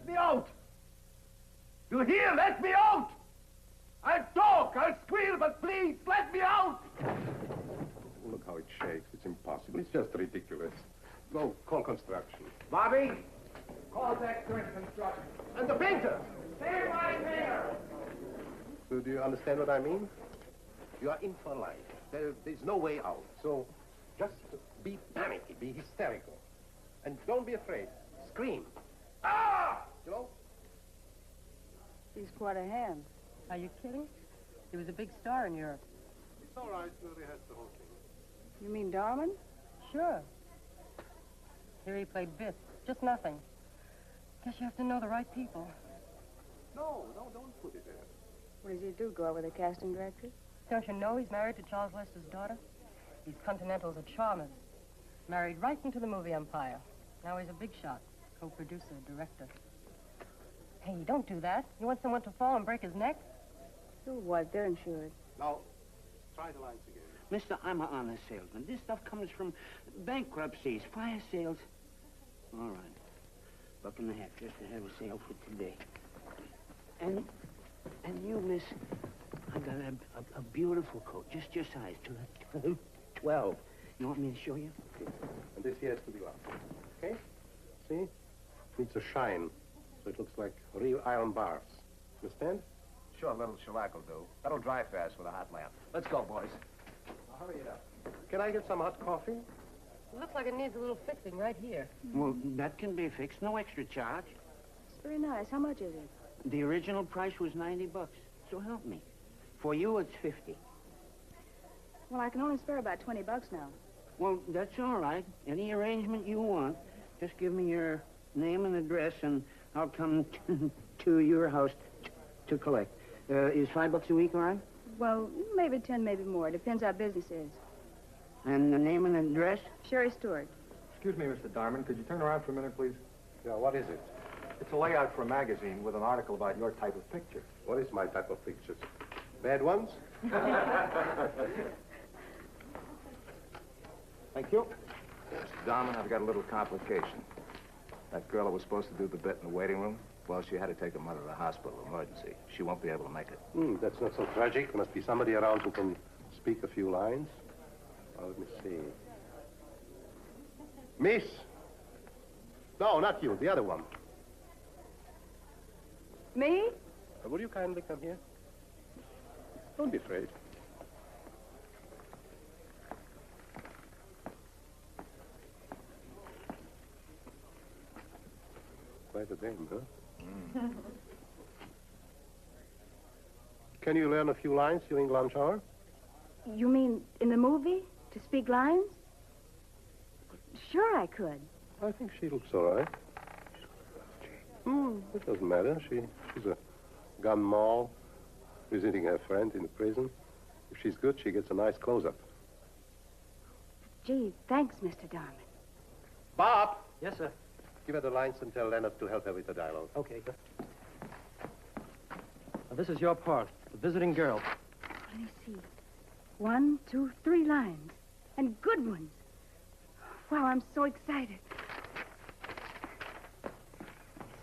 Let me out! You hear? Let me out! I'll talk, I'll squeal, but please, let me out! Look how it shakes. It's impossible. It's just ridiculous. Go, call construction. Bobby, call back to construction. And the painter! Save my painter! So do you understand what I mean? You are in for life. There's no way out. So just be panicky, be hysterical. And don't be afraid. Scream. Ah! You know? He's quite a hand. Are you kidding? He was a big star in Europe. It's all right. We'll rehearse the whole thing. You mean Darwin? Sure. Here he played Biff. Just nothing. Guess you have to know the right people. No, don't put it there. What does he do, go out with a casting director? Don't you know he's married to Charles Lester's daughter? These Continentals are charmers. Married right into the movie empire. Now he's a big shot. Co-producer, director. Hey, don't do that. You want someone to fall and break his neck? So what? They're insured. Now, try the lines again. Mister, I'm an honest salesman. This stuff comes from bankruptcies, fire sales. All right. $1.50 just to have a sale for today. And you, miss, I got a beautiful coat, just your size, 12. You want me to show you? And this here has to be locked. Okay? See? Needs a shine, so it looks like real iron bars. Understand? Sure, a little shellac will do. That'll dry fast with a hot lamp. Let's go, boys. Now, hurry it up. Can I get some hot coffee? It looks like it needs a little fixing right here. Well, that can be fixed. No extra charge. It's very nice. How much is it? The original price was $90. So help me. For you, it's 50. Well, I can only spare about $20 now. Well, that's all right. Any arrangement you want. Just give me your name and address, and I'll come to your house to collect. Is $5 a week all right? Well, maybe 10, maybe more. Depends how business is. And the name and address? Sherry Stewart. Excuse me, Mr. Darman. Could you turn around for a minute, please? Yeah, what is it? It's a layout for a magazine with an article about your type of picture. What is my type of pictures? Bad ones? Thank you. Mr. Darman, I've got a little complication. That girl that was supposed to do the bit in the waiting room, well, she had to take her mother to the hospital, emergency. She won't be able to make it. That's not so tragic. There must be somebody around who can speak a few lines. Well, let me see. Miss? No, not you, the other one. Me? Will you kindly come here? Don't be afraid. Quite a dame, huh? Can you learn a few lines during lunch hour? You mean in the movie? To speak lines? Sure I could. I think she looks all right. It doesn't matter. She's a gun moll, visiting her friend in the prison. If she's good, she gets a nice close-up. Gee, thanks, Mr. Darman. Bob! Yes, sir. Give her the lines and tell Leonard to help her with the dialogue. Okay, sir. Now, this is your part, the visiting girl. Let me see. 1, 2, 3 lines. And good ones. Wow, I'm so excited.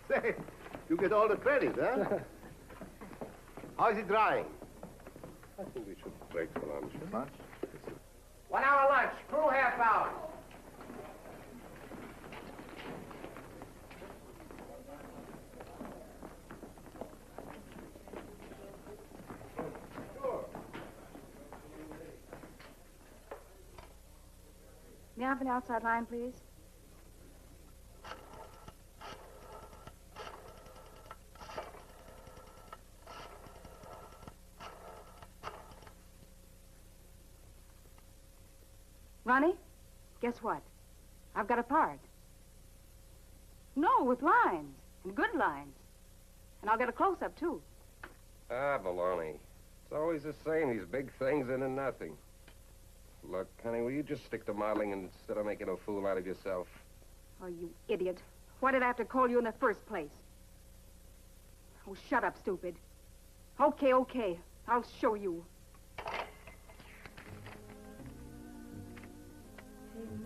Say, you get all the credit, huh? How's it drying? I think we should break for lunch. Lunch? 1 hour lunch, crew half hour. May I have an outside line, please? Ronnie, guess what? I've got a part. No, with lines. And good lines. And I'll get a close-up, too. Ah, baloney. It's always the same, these big things into nothing. Look, honey, will you just stick to modeling instead of making a fool out of yourself? Oh, you idiot. Why did I have to call you in the first place? Oh, shut up, stupid. Okay, okay. I'll show you. Hey,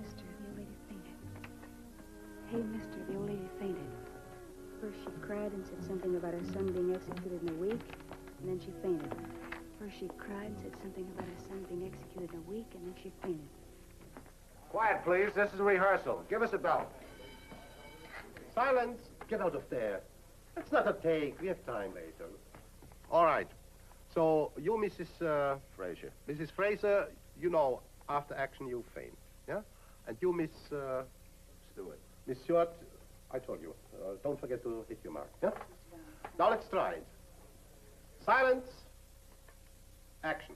mister, the old lady fainted. Hey, mister, the old lady fainted. First she cried and said something about her son being executed in a week, and then she fainted. First she cried and said something about her son being executed in a week, and then she fainted. Quiet, please. This is a rehearsal. Give us a bell. Silence. Get out of there. It's not a take. We have time later. All right. So, you, Mrs. Fraser. Mrs. Fraser, you know, after action you faint, yeah? And you, Miss... Stewart. Miss Stewart, I told you. Don't forget to hit your mark, yeah? Now let's try it. Silence. Action.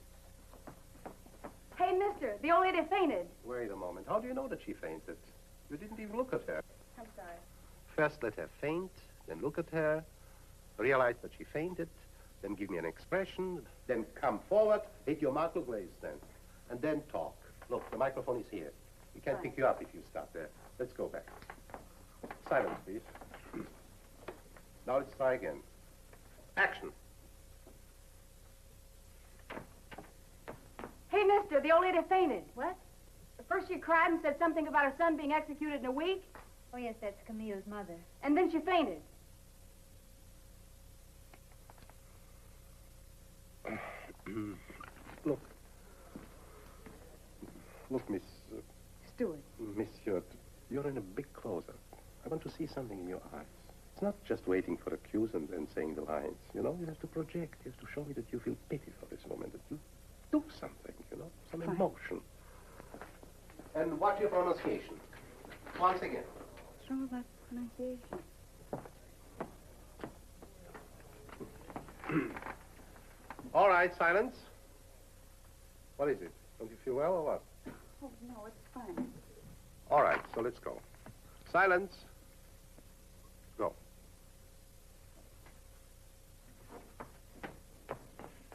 Hey, mister, the old lady fainted. Wait a moment. How do you know that she fainted? You didn't even look at her. I'm sorry. First let her faint, then look at her, realize that she fainted, then give me an expression, then come forward, hit your mark, look where you stand, and then talk. Look, the microphone is here. We can't pick you up if you stop there. Let's go back. Silence, please. Now let's try again. Action. Hey, mister, the old lady fainted. What? First she cried and said something about her son being executed in a week. Oh, yes, that's Camille's mother. And then she fainted. Look. Look, Miss Stewart. Stewart, you're in a big close-up. I want to see something in your eyes. It's not just waiting for a cue and then saying the lines. You know, you have to project. You have to show me that you feel pity for this woman, that you do something, you know, some emotion. And watch your pronunciation. Once again. What's wrong with my pronunciation? All right, silence. What is it? Don't you feel well or what? Oh, no, it's fine. All right, so let's go. Silence. Go.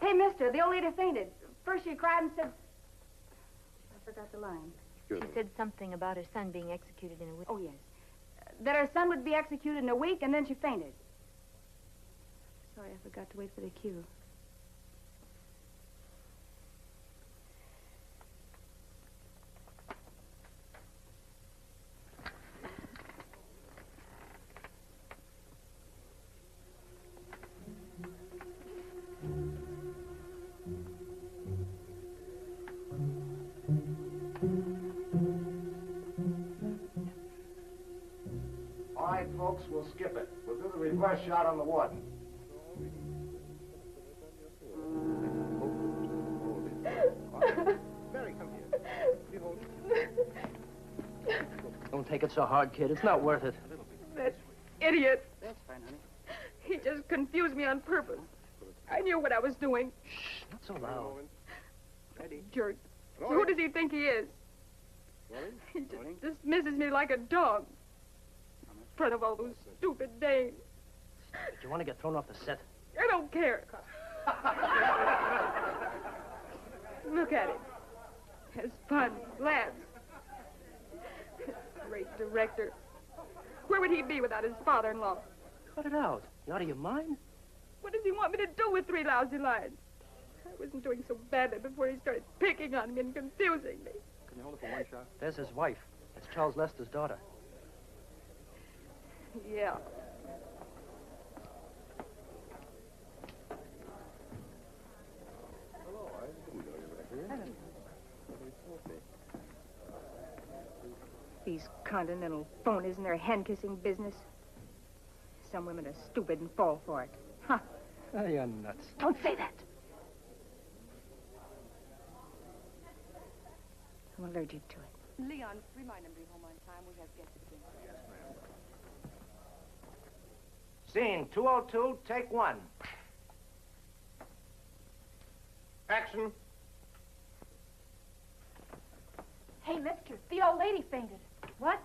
Hey, mister, the old lady fainted. First she cried and said... I forgot the line. Excuse me. She said something about her son being executed in a week. Oh, yes. That her son would be executed in a week, and then she fainted. Sorry, I forgot to wait for the cue. All right, folks, we'll skip it. We'll do the reverse shot on the warden. Mary, come here. You hold it. Don't take it so hard, kid. It's not worth it. That idiot. That's fine, honey. He just confused me on purpose. I knew what I was doing. Shh, not so loud. Ready? Jerk. Rolling. Who does he think he is? Rolling. He just dismisses me like a dog. In front of all those stupid dames. Did you want to get thrown off the set? I don't care. Look at him. Has fun, laughs. Great director. Where would he be without his father-in-law? Cut it out. You out of your mind? What does he want me to do with 3 lousy lines? I wasn't doing so badly before he started picking on me and confusing me. Can you hold it for one shot? There's his wife. That's Charles Lester's daughter. Yeah. Hello, I didn't know you were here. Nobody told me. These continental phonies and their hand-kissing business. Some women are stupid and fall for it. Huh. Oh, you're nuts. Don't say that. I'm allergic to it. Leon, remind him to be home on time. We have guests to dinner. Scene 202, take 1. Action. Hey, mister, the old lady fainted. What?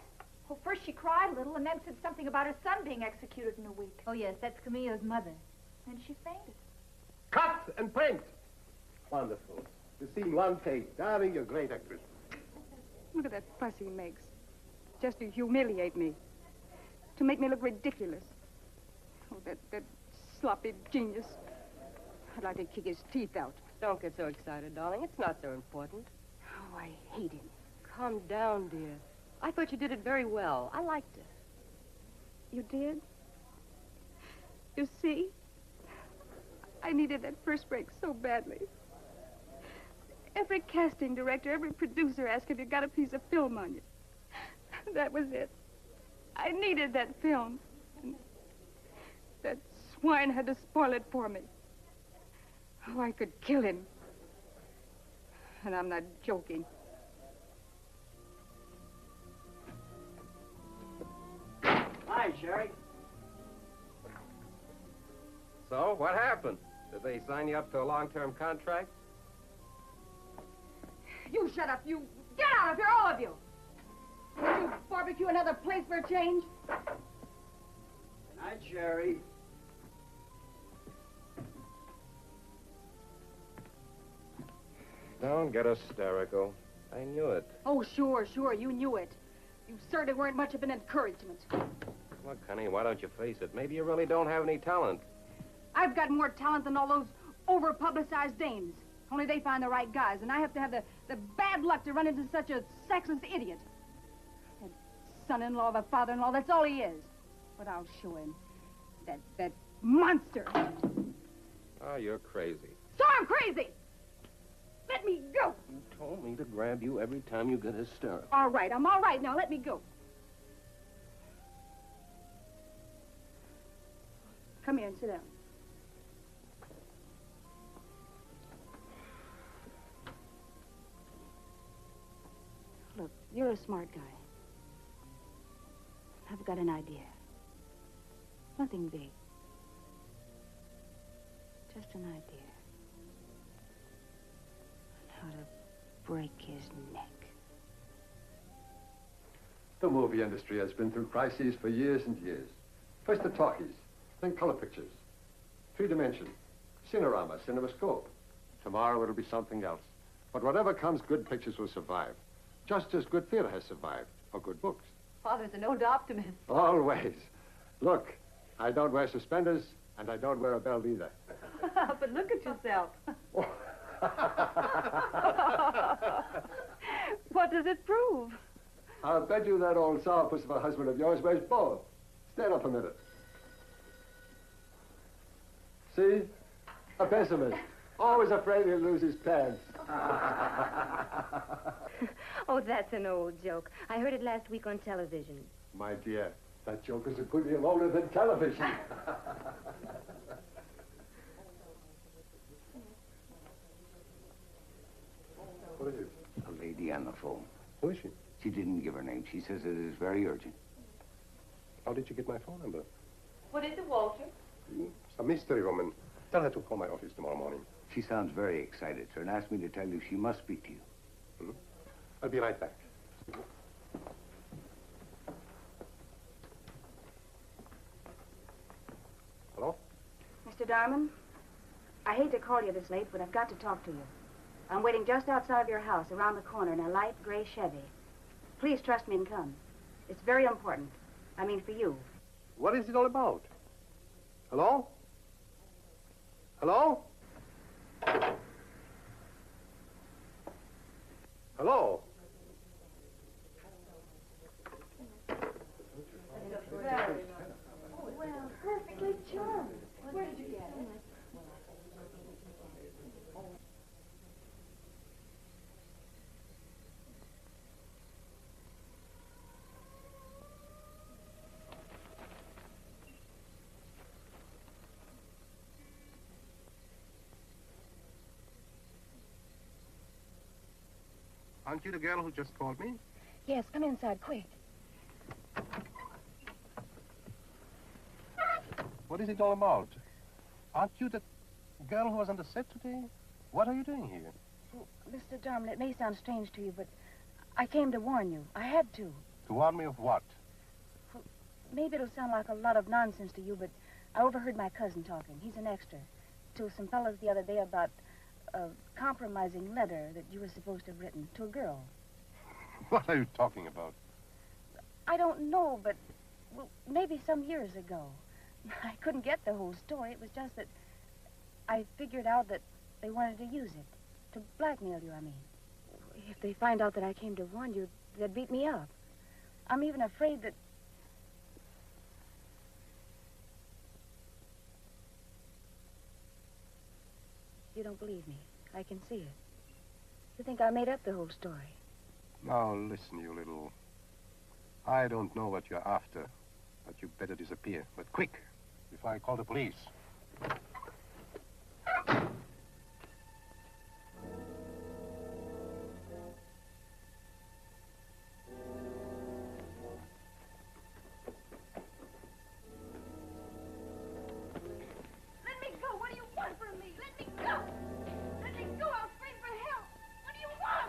Well, first she cried a little and then said something about her son being executed in a week. Oh, yes, that's Camille's mother. Then she fainted. Cut and print. Wonderful. The scene 1 take. Darling, you're a great actress. Look at that fuss he makes. Just to humiliate me. To make me look ridiculous. Oh, that sloppy genius. I'd like to kick his teeth out. Don't get so excited, darling. It's not so important. Oh, I hate him. Calm down, dear. I thought you did it very well. I liked it. You did? You see? I needed that first break so badly. Every casting director, every producer asked if you got a piece of film on you. That was it. I needed that film. And that swine had to spoil it for me. Oh, I could kill him. And I'm not joking. Hi, Sherry. So, what happened? Did they sign you up to a long-term contract? You shut up, you. Get out of here, all of you. Did you barbecue another place for a change? Good night, Sherry. Don't get hysterical. I knew it. Oh, sure, you knew it. You certainly weren't much of an encouragement. Look, honey, why don't you face it? Maybe you really don't have any talent. I've got more talent than all those over-publicized dames. Only they find the right guys, and I have to have the bad luck to run into such a sexist idiot. That son-in-law of a father-in-law, that's all he is. But I'll show him. That monster. Oh, you're crazy. So I'm crazy! Let me go! You told me to grab you every time you get hysterical. All right, I'm all right now. Let me go. Come here and sit down. Look, you're a smart guy. I've got an idea. Nothing big. Just an idea. How to break his neck. The movie industry has been through crises for years and years. First the talkies, then color pictures, 3-dimension, cinerama, cinemascope. Tomorrow it'll be something else. But whatever comes, good pictures will survive. Just as good theater has survived, or good books. Father's an old optimist. Always. Look, I don't wear suspenders, and I don't wear a belt either. But look at yourself. What does it prove? I'll bet you that old sourpuss of a husband of yours wears both. Stand up a minute. See? A pessimist. Always afraid he'll lose his pants. Oh, that's an old joke. I heard it last week on television. My dear, that joke is a good deal older than television. What is it? A lady on the phone. Who is she? She didn't give her name. She says it is very urgent. How did you get my phone number? What is it, Walter? It's a mystery woman. Tell her to call my office tomorrow morning. She sounds very excited, sir, and asked me to tell you she must speak to you. Mm-hmm. I'll be right back. Hello? Mr. Darman, I hate to call you this late, but I've got to talk to you. I'm waiting just outside of your house, around the corner, in a light gray Chevy. Please trust me and come. It's very important. I mean, for you. What is it all about? Hello? Hello? Hello? Well, perfectly charming. Where did you get it? Aren't you the girl who just called me? Yes, come inside, quick. What is it all about? Aren't you the girl who was on the set today? What are you doing here? Mr. Darman, it may sound strange to you, but I came to warn you. I had to. To warn me of what? Well, maybe it'll sound like a lot of nonsense to you, but I overheard my cousin talking. He's an extra. To some fellas the other day about a compromising letter that you were supposed to have written to a girl. What are you talking about? I don't know, but well, maybe some years ago. I couldn't get the whole story. It was just that I figured out that they wanted to use it. To blackmail you, I mean. If they find out that I came to warn you, they'd beat me up. I'm even afraid that... don't believe me. I can see it. You think I made up the whole story. Now, listen, you little... I don't know what you're after, but you better disappear. But quick, before I call the police. Let me go. What do you want from me? Let me go. Let me go. I'll scream for help. What do you want?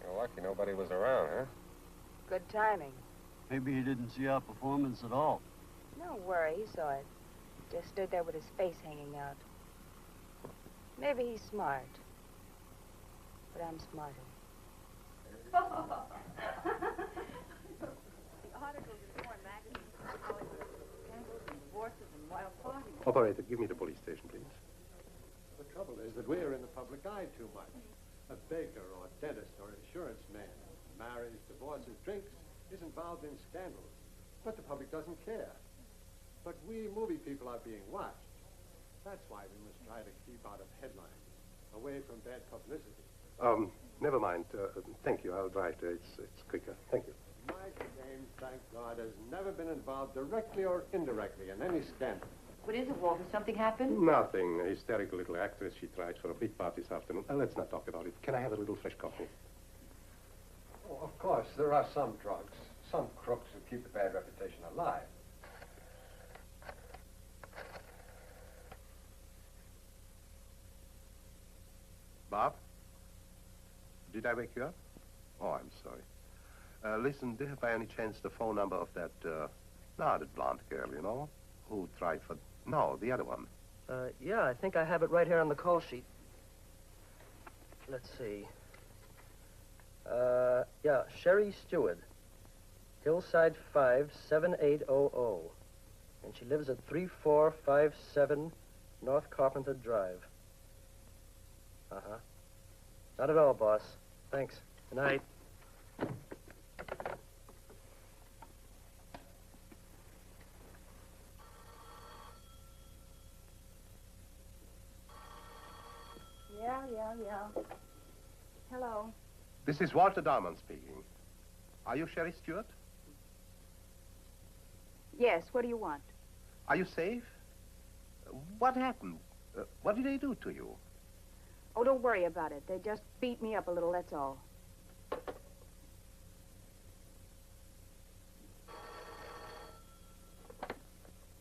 You're lucky nobody was around, huh? Good timing. Maybe he didn't see our performance at all. No worry, he saw it. Just stood there with his face hanging out. Maybe he's smart. But I'm smarter. The articles in foreign magazines about Hollywood scandals and divorces and wild parties. Operator, give me the police station, please. The trouble is that we're in the public eye too much. A baker or a dentist or insurance man marries, divorces, drinks, is involved in scandals. But the public doesn't care. But we movie people are being watched. That's why we must try to keep out of headlines, away from bad publicity. Never mind. Thank you. I'll drive there. It's quicker. Thank you. My James, thank God, has never been involved directly or indirectly in any scandal. What is it, Walter? Something happened? Nothing. A hysterical little actress she tried for a big part this afternoon. Let's not talk about it. Can I have a little fresh coffee? Oh, of course, there are some drugs, some crooks who keep a bad reputation alive. Bob? Did I wake you up? Oh, I'm sorry. Listen, do you have by any chance the phone number of that, that blonde girl, you know? Who tried for... No, the other one. Yeah, I think I have it right here on the call sheet. Let's see. Yeah, Sherry Stewart. Hillside 5, 7800. And she lives at 3457 North Carpenter Drive. Uh-huh. Not at all, boss. Thanks. Good night. Yeah. Hello. This is Walter Darman speaking. Are you Sherry Stewart? Yes, what do you want? Are you safe? What happened? What did they do to you? Oh, don't worry about it. They just beat me up a little, that's all.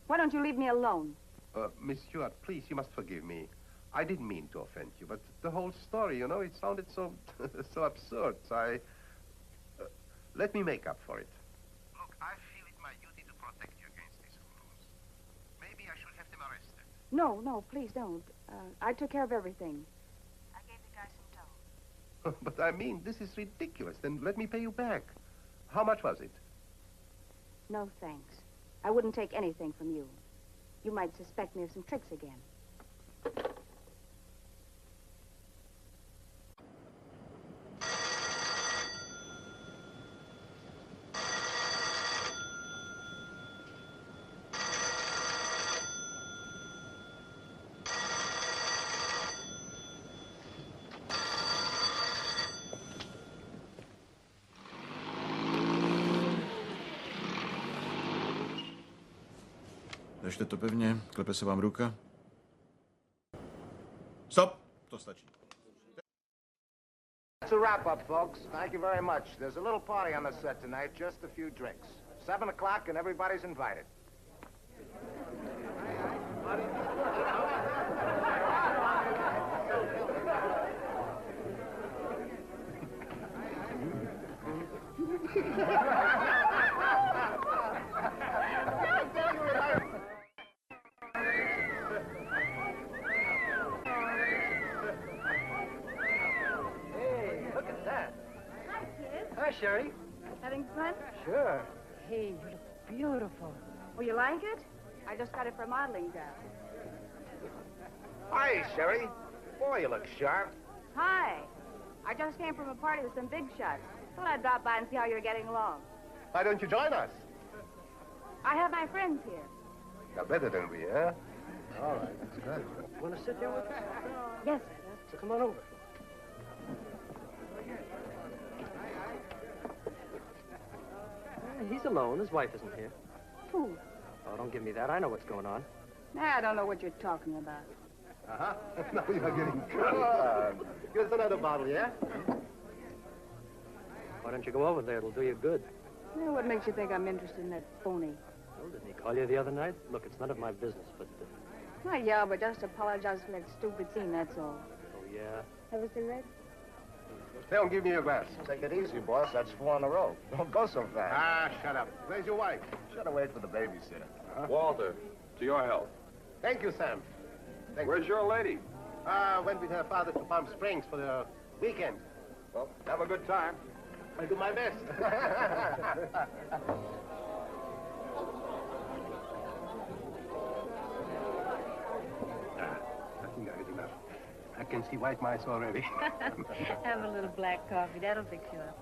Why don't you leave me alone? Miss Stewart, please, you must forgive me. I didn't mean to offend you, but the whole story, you know, it sounded so, so absurd. Let me make up for it. Look, I feel it my duty to protect you against these fools. Maybe I should have them arrested. No, please don't. I took care of everything. I gave the guy some dough. But I mean, this is ridiculous. Then let me pay you back. How much was it? No, thanks. I wouldn't take anything from you. You might suspect me of some tricks again. Držte to pevně, klepe se vám ruka. Stop! To stačí. That's a wrap-up, folks. Thank you very much. There's a little party on the set tonight, just a few drinks. 7 o'clock and everybody's invited. Hi, Sherry. Having fun? Sure. Hey, you look beautiful. Oh, you like it? I just got it for modeling job. Hi, Sherry. Boy, you look sharp. Hi. I just came from a party with some big shots. Thought I'd drop by and see how you're getting along. Why don't you join us? I have my friends here. You're better than we, huh? All right, that's good. Want to sit here with us? Yes. So come on over. He's alone. His wife isn't here. Who? Oh, don't give me that. I know what's going on. I don't know what you're talking about. Uh-huh. Now you're getting drunk. Give us another bottle, yeah? Why don't you go over there? It'll do you good. Well, what makes you think I'm interested in that phony? Well, didn't he call you the other night? Look, it's none of my business, but... Well, yeah, but just apologize for that stupid scene, that's all. Oh, yeah? Have a cigarette? Cleo, give me your glass. Take it easy, boss. That's 4 in a row. Don't go so fast. Ah, shut up. Where's your wife? Should have waited for the babysitter. Walter, to your health. Thank you, Sam. Where's your lady? Went with her father to Palm Springs for the weekend. Well, have a good time. I'll do my best. I think I had enough. I can see white mice already. Have a little black coffee. That'll fix you up.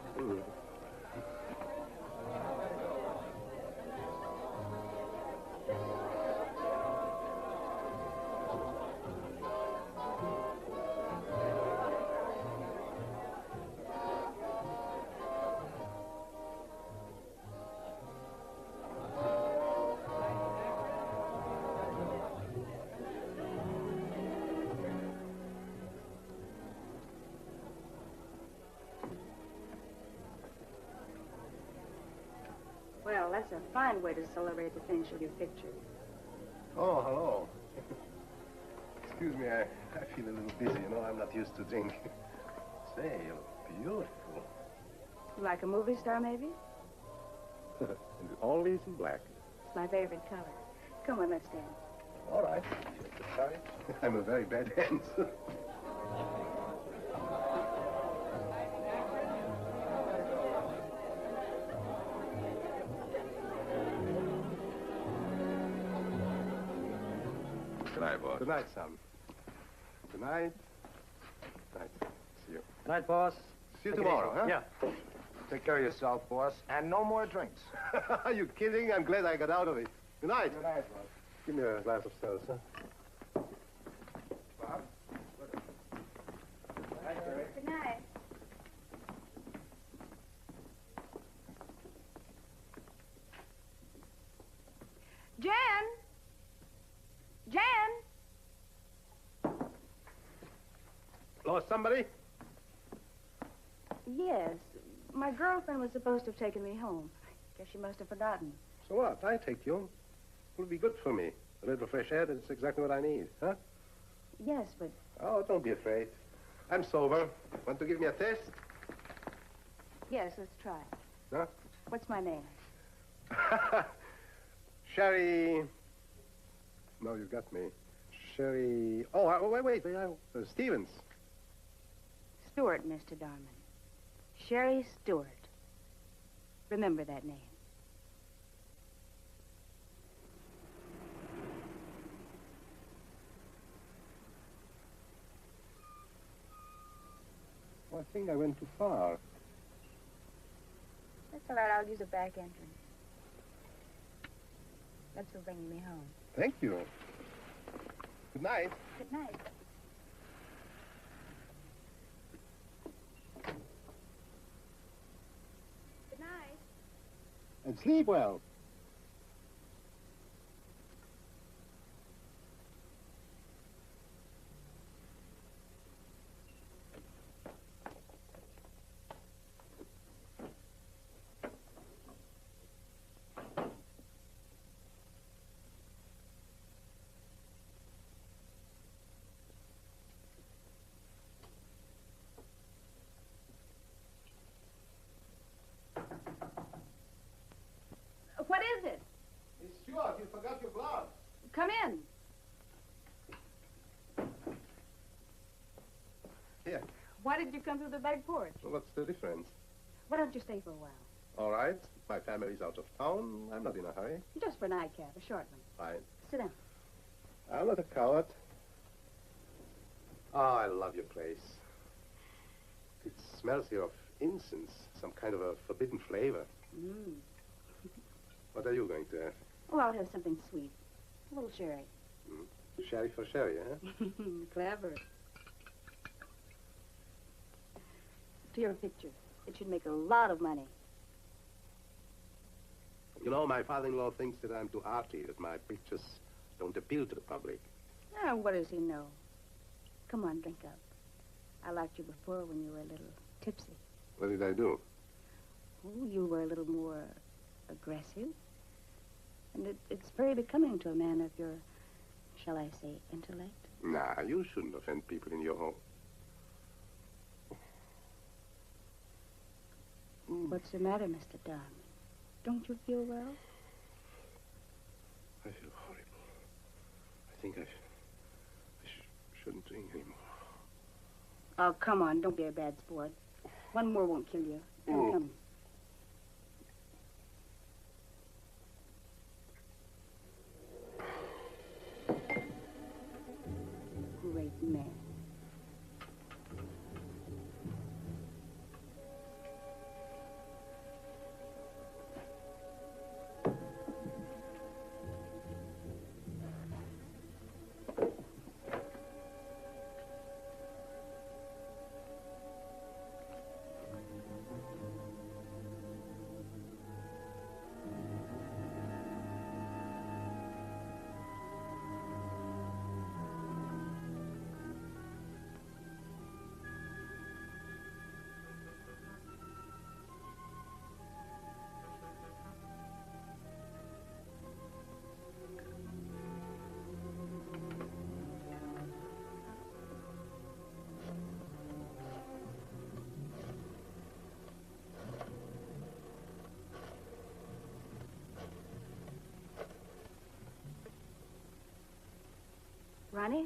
Well, that's a fine way to celebrate the finish of your picture. Oh, hello. Excuse me, I feel a little busy, you know. I'm not used to drink. Say, you look beautiful. Like a movie star, maybe? And always in black. It's my favorite color. Come on, let's dance. All right. Sorry. I'm a very bad dancer. Good night, boss. Good night, Sam. Good night. Night. See you. Good night, boss. See you tomorrow, huh? Yeah. Take care of yourself, boss, and no more drinks. Are you kidding? I'm glad I got out of it. Good night. Good night, boss. Give me a glass of seltzer. Bob? Good night. Jan! Jan! Lost somebody? Yes. My girlfriend was supposed to have taken me home. Guess she must have forgotten. So what? I take you. It'll be good for me. A little fresh air, that's exactly what I need, huh? Yes, but... Oh, don't be afraid. I'm sober. Want to give me a test? Yes, let's try. Huh? What's my name? Sherry... No, you got me. Sherry... Oh, wait. Stevens. Stewart, Mr. Darman. Sherry Stewart. Remember that name. Well, I think I went too far. That's all right. I'll use a back entrance. That's for bringing me home. Thank you. Good night. Good night. Good night. And sleep well. What is it? It's Stuart. You forgot your gloves. Come in. Here. Why did you come through the back porch? Well, what's the difference? Why don't you stay for a while? All right. My family's out of town. I'm not in a hurry. Just for a nightcap, a short one. Fine. Sit down. I'm not a coward. Oh, I love your place. It smells here of incense, some kind of a forbidden flavor. Mm. What are you going to have? Oh, I'll have something sweet. A little sherry. Mm. Sherry for sherry, huh? Clever. To your picture. It should make a lot of money. You know, my father-in-law thinks that I'm too arty, that my pictures don't appeal to the public. Ah, what does he know? Come on, drink up. I liked you before when you were a little tipsy. What did I do? Oh, you were a little more aggressive. And it's very becoming to a man of your, shall I say, intellect. Nah, you shouldn't offend people in your home. What's the matter, Mr. Don? Don't you feel well? I feel horrible. I think I shouldn't drink anymore. Oh, come on, don't be a bad sport. One more won't kill you. Now, come. Great man. Ronnie,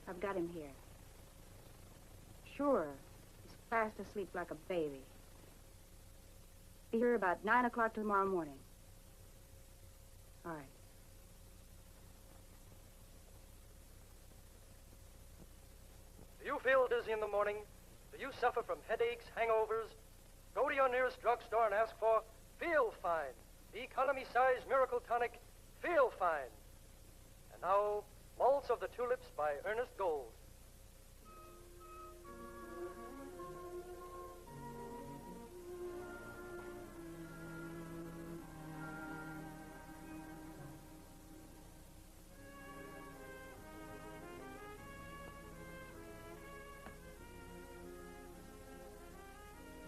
I've got him here. Sure. He's fast asleep like a baby. Be here about 9 o'clock tomorrow morning. All right. Do you feel dizzy in the morning? Do you suffer from headaches, hangovers? Go to your nearest drugstore and ask for Feel Fine, the economy-size miracle tonic, Feel Fine. And now, Waltz of the Tulips by Ernest Gold.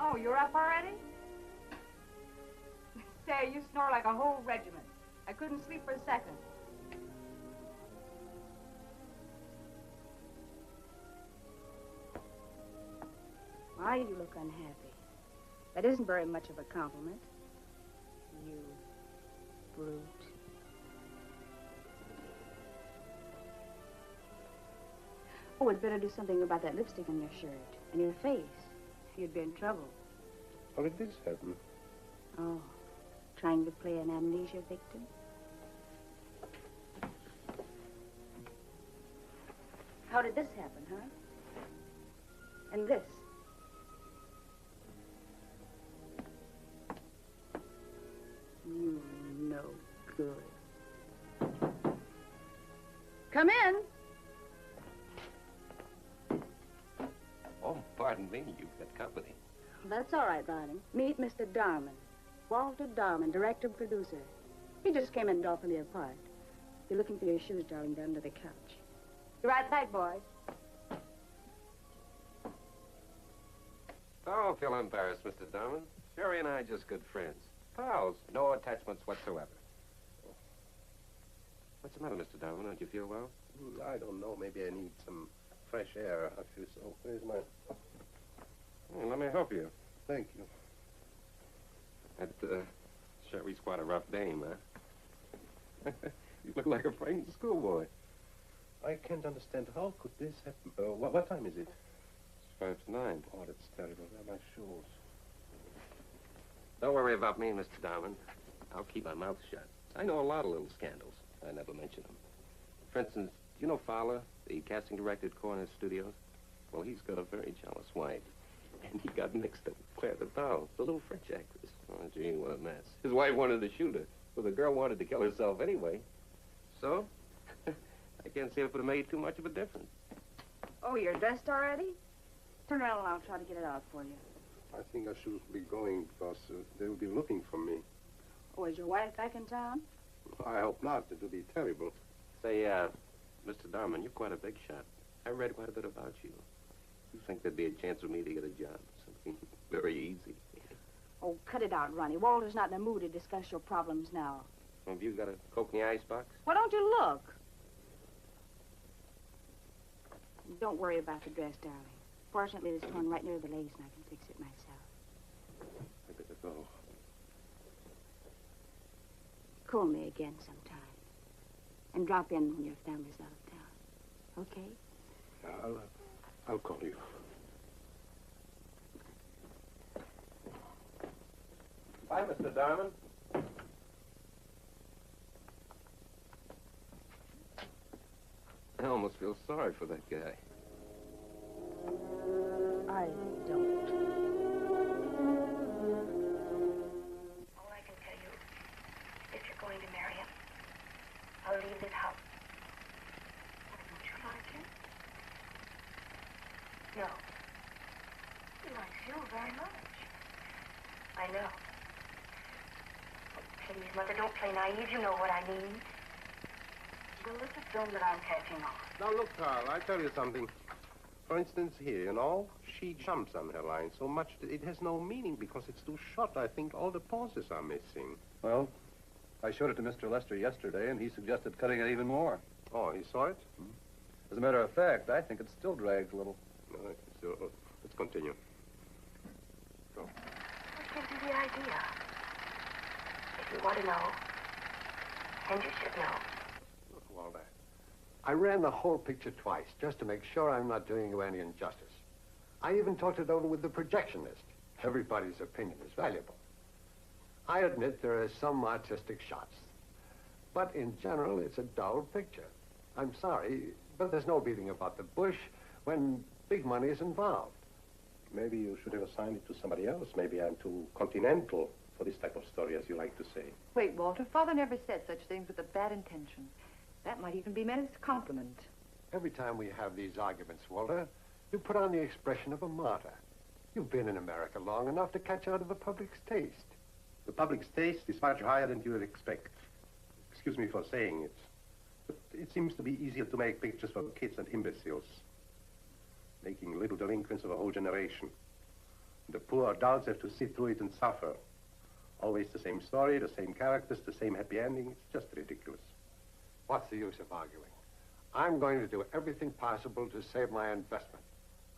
Oh, you're up already? Say, you snore like a whole regiment. I couldn't sleep for a second. Why you look unhappy? That isn't very much of a compliment. You brute. Oh, we'd better do something about that lipstick on your shirt and your face. You'd be in trouble. How did this happen? Oh, trying to play an amnesia victim? How did this happen, huh? And this? You no good. Come in. Oh, pardon me, you've got company. That's all right, Ronnie. Meet Mr. Darman. Walter Darman, director-producer. He just came in awfully apart. You're looking for your shoes, darling, down under the couch. You're right back, boys. Don't feel embarrassed, Mr. Darman. Sherry and I are just good friends. Pals, no attachments whatsoever. What's the matter, Mr. Darman? Don't you feel well? I don't know. Maybe I need some fresh air. I feel so... Where's my... Well, let me help you. Thank you. That, Sherry's quite a rough dame, huh? You look like a frightened schoolboy. I can't understand. How could this happen? What time is it? It's 5:09. Oh, that's terrible. Where are my shoes? Don't worry about me, Mr. Darman. I'll keep my mouth shut. I know a lot of little scandals. I never mention them. For instance, you know Fowler, the casting director at Corner Studios? Well, he's got a very jealous wife. And he got mixed up with Claire the little French actress. Oh, gee, what a mess. His wife wanted to shoot her. Well, the girl wanted to kill herself anyway. So, I can't say it would have made too much of a difference. Oh, you're dressed already? Turn around and I'll try to get it out for you. I think I should be going because they will be looking for me. Oh, is your wife back in town? I hope not. It would be terrible. Say, Mr. Darman, you're quite a big shot. I read quite a bit about you. You think there'd be a chance for me to get a job? Something very easy. Oh, cut it out, Ronnie. Walter's not in the mood to discuss your problems now. Have you got a Coke in the icebox? Why don't you look? Don't worry about the dress, darling. Fortunately, it's torn right near the lace, and I can fix it myself. I better go. Call me again sometime. And drop in when your family's out of town. Okay? Yeah, I'll call you. Bye, Mr. Darman. I almost feel sorry for that guy. I don't. All I can tell you, if you're going to marry him, I'll leave this house. Don't you like him? No. He likes you very much. I know. Oh, please, Mother, don't play naive. You know what I mean. Well, let's assume that I'm catching on. Now, look, Carl, I tell you something. For instance, here, you know, she jumps on her line so much that it has no meaning because it's too short. I think all the pauses are missing. Well, I showed it to Mr. Lester yesterday, and he suggested cutting it even more. Oh, he saw it? As a matter of fact, I think it still drags a little. So, let's continue. Go. What gives you the idea? If you want to know, and you should know. Look, Walter, I ran the whole picture twice just to make sure I'm not doing you any injustice. I even talked it over with the projectionist. Everybody's opinion is valuable. I admit there are some artistic shots, but in general, it's a dull picture. I'm sorry, but there's no beating about the bush when big money is involved. Maybe you should have assigned it to somebody else. Maybe I'm too continental for this type of story, as you like to say. Wait, Walter, Father never said such things with a bad intention. That might even be meant as a compliment. Every time we have these arguments, Walter, you put on the expression of a martyr. You've been in America long enough to catch on to the public's taste. The public's taste is much higher than you would expect. Excuse me for saying it, but it seems to be easier to make pictures for kids and imbeciles, making little delinquents of a whole generation. The poor adults have to sit through it and suffer. Always the same story, the same characters, the same happy ending. It's just ridiculous. What's the use of arguing? I'm going to do everything possible to save my investment.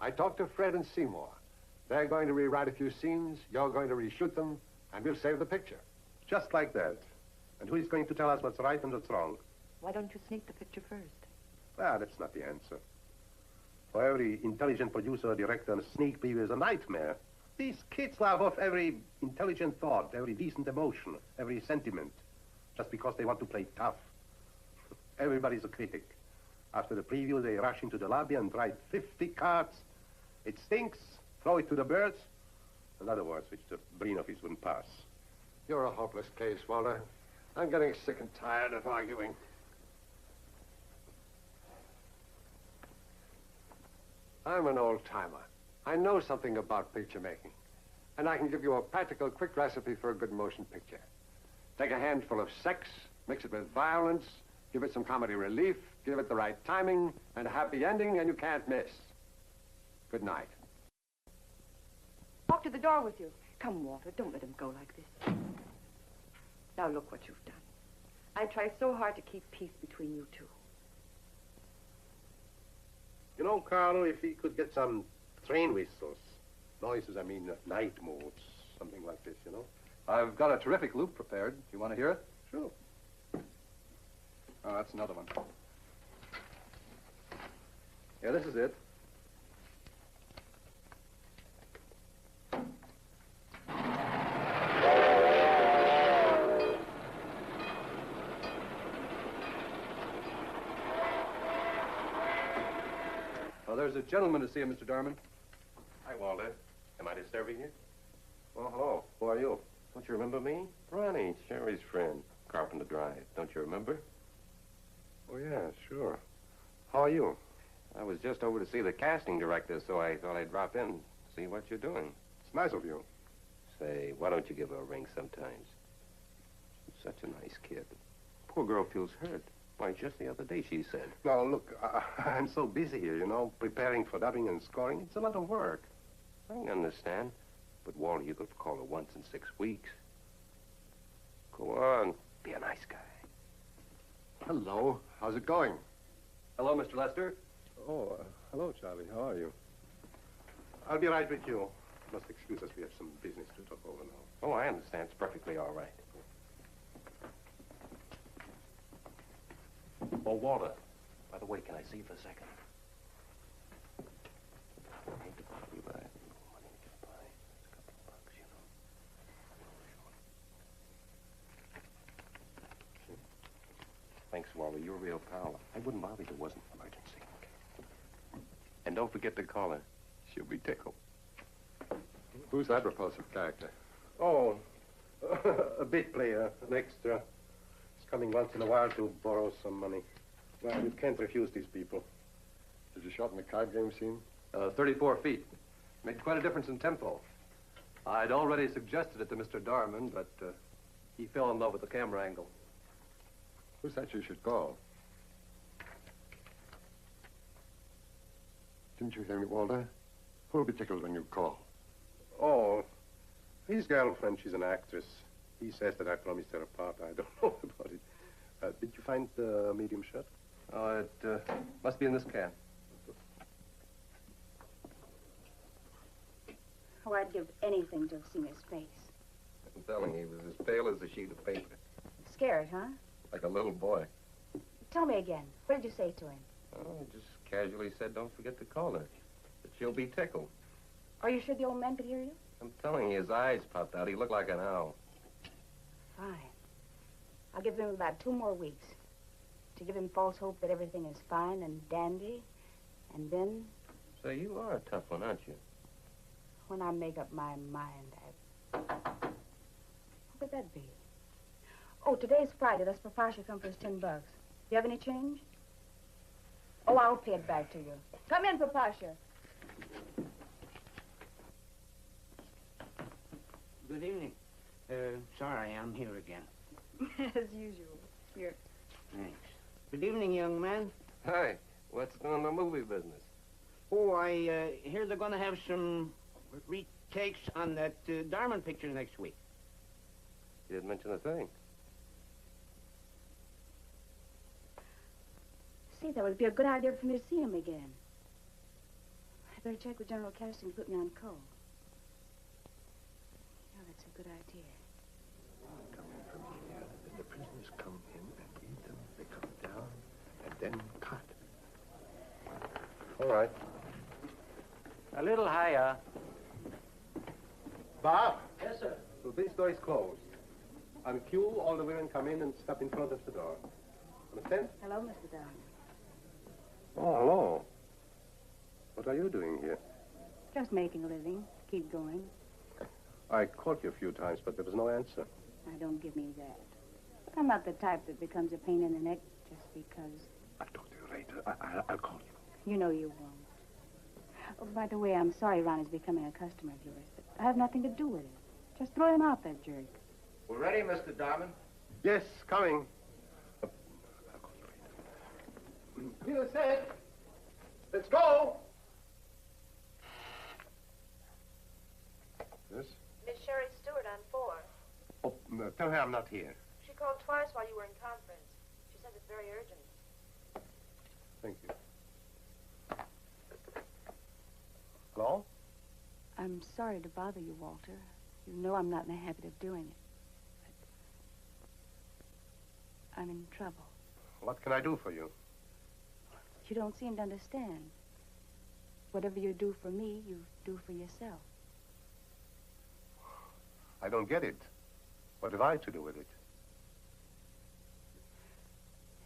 I talked to Fred and Seymour. They're going to rewrite a few scenes, you're going to reshoot them, and we'll save the picture. Just like that. And who is going to tell us what's right and what's wrong? Why don't you sneak the picture first? Ah, that's not the answer. For every intelligent producer or director, a sneak preview is a nightmare. These kids laugh off every intelligent thought, every decent emotion, every sentiment, just because they want to play tough. Everybody's a critic. After the preview, they rush into the lobby and write 50 cards. It stinks. Throw it to the birds. In other words, which the brain office wouldn't pass. You're a hopeless case, Walter. I'm getting sick and tired of arguing. I'm an old-timer. I know something about picture making. And I can give you a practical, quick recipe for a good motion picture. Take a handful of sex, mix it with violence, give it some comedy relief, give it the right timing, and a happy ending, and you can't miss. Good night. Walk to the door with you. Come, Walter, don't let him go like this. Now look what you've done. I try so hard to keep peace between you two. You know, Carl, if he could get some train whistles, noises, I mean, night moves, something like this, you know? I've got a terrific loop prepared. You want to hear it? Sure. Oh, that's another one. Yeah, this is it. Well, there's a gentleman to see you, Mr. Darman. Hi, Walter. Am I disturbing you? Oh, hello. Who are you? Don't you remember me? Ronnie, Sherry's friend. Carpenter Drive. Don't you remember? Oh, yeah, sure. How are you? I was just over to see the casting director, so I thought I'd drop in, see what you're doing. It's nice of you. Say, why don't you give her a ring sometimes? She's such a nice kid. Poor girl feels hurt. Why, just the other day she said. No, look, I'm so busy here, you know, preparing for dubbing and scoring. It's a lot of work. I understand. But, Wally, you could call her once in 6 weeks. Go on. Be a nice guy. Hello. How's it going? Hello, Mr. Lester. Oh, hello, Charlie. How are you? I'll be right with you. Must excuse us. We have some business to talk over now. Oh, I understand. It's perfectly all right. Oh, Walter. By the way, can I see you for a second? I hate to bother you, but I have no money to get by. It's a couple of bucks, you know. Thanks, Walter. You're a real pal. I wouldn't bother if it wasn't an emergency. And don't forget to call her. She'll be tickled. Who's that repulsive character? Oh, a bit player, an extra. He's coming once in a while to borrow some money. Well, you can't refuse these people. Did you shot in the card game scene? 34 feet. Made quite a difference in tempo. I'd already suggested it to Mr. Darman, but he fell in love with the camera angle. Who's that you should call? Didn't you hear me, Walter? Who'll be tickled when you call? Oh, his girlfriend, she's an actress. He says that I promised her a part. I don't know about it. Did you find the medium shot? Oh, it must be in this can. Oh, I'd give anything to have seen his face. I'm telling you, he was as pale as a sheet of paper. Scared, huh? Like a little boy. Tell me again. What did you say to him? Oh, he just casually said, don't forget to call her. That she'll be tickled. Are you sure the old man could hear you? I'm telling you, his eyes popped out. He looked like an owl. Fine. I'll give him about 2 more weeks to give him false hope that everything is fine and dandy. And then, Say, you are a tough one, aren't you? when I make up my mind, what could that be? Oh, today's Friday. That's Papasha come for his $10. Do you have any change? Oh, I'll pay it back to you. Come in, Papasha. Good evening. Sorry, I'm here again. As usual. Here. Thanks. Good evening, young man. Hi. What's doing the movie business? Oh, I hear they're going to have some retakes on that Darman picture next week. You didn't mention a thing. See, that would be a good idea for me to see him again. I better check with General Casting and put me on call. Yeah, that's a good idea. Come in from here. Then the prisoners come in and read them. They come down and then cut. All right. A little higher. Bob. Yes, sir. So this door is closed. On cue, all the women come in and stop in front of the door. Understand? Hello, Mr. Down. Oh, hello. What are you doing here? Just making a living. Keep going. I called you a few times, but there was no answer. Now, don't give me that. I'm not the type that becomes a pain in the neck just because. I'll talk to you later. I'll call you. You know you won't. Oh, by the way, I'm sorry Ronnie's becoming a customer of yours, but I have nothing to do with it. Just throw him out, that jerk. We're ready, Mr. Darman. Yes, coming. I'll call you later. Peter said, let's go. Yes? Miss Sherry Stewart on 4. Oh, no, tell her I'm not here. She called twice while you were in conference. She says it's very urgent. Thank you. Hello? I'm sorry to bother you, Walter. You know I'm not in the habit of doing it. But I'm in trouble. What can I do for you? You don't seem to understand. Whatever you do for me, you do for yourself. I don't get it. What have I to do with it?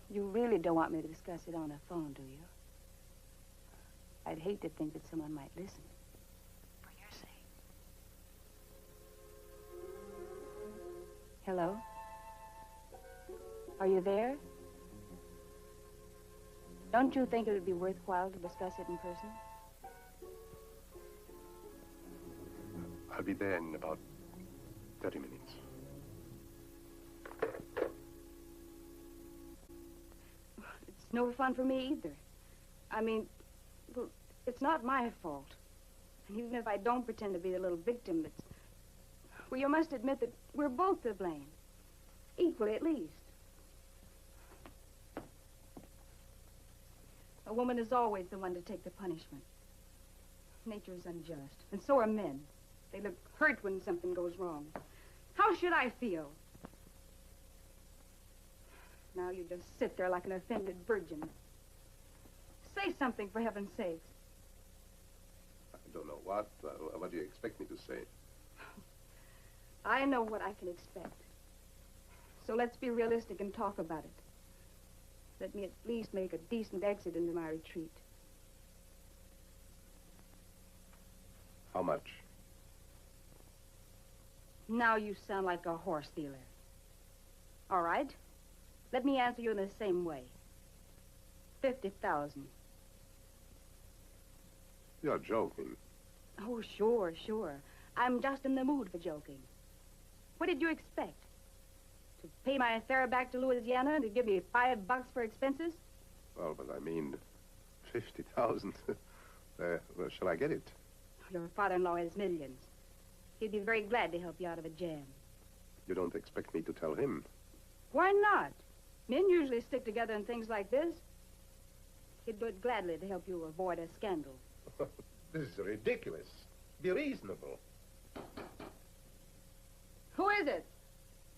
You really don't want me to discuss it on the phone, do you? I'd hate to think that someone might listen. For your sake. Hello? Are you there? Don't you think it would be worthwhile to discuss it in person? I'll be there in about 30 minutes. It's no fun for me either. I mean, well, it's not my fault. And even if I don't pretend to be the little victim, it's... Well, you must admit that we're both to blame. Equally, at least. A woman is always the one to take the punishment. Nature is unjust, and so are men. They look hurt when something goes wrong. How should I feel? Now you just sit there like an offended virgin. Say something, for heaven's sakes. I don't know what. What do you expect me to say? I know what I can expect. So let's be realistic and talk about it. Let me at least make a decent exit into my retreat. How much? Now you sound like a horse dealer. All right. Let me answer you in the same way. 50,000. You're joking. Oh, sure, sure. I'm just in the mood for joking. What did you expect? To pay my fare back to Louisiana and to give me $5 for expenses? Well, but I mean, 50,000. Where shall I get it? Your father-in-law has millions. He'd be very glad to help you out of a jam. You don't expect me to tell him? Why not? Men usually stick together in things like this. He'd do it gladly to help you avoid a scandal. This is ridiculous. Be reasonable. Who is it?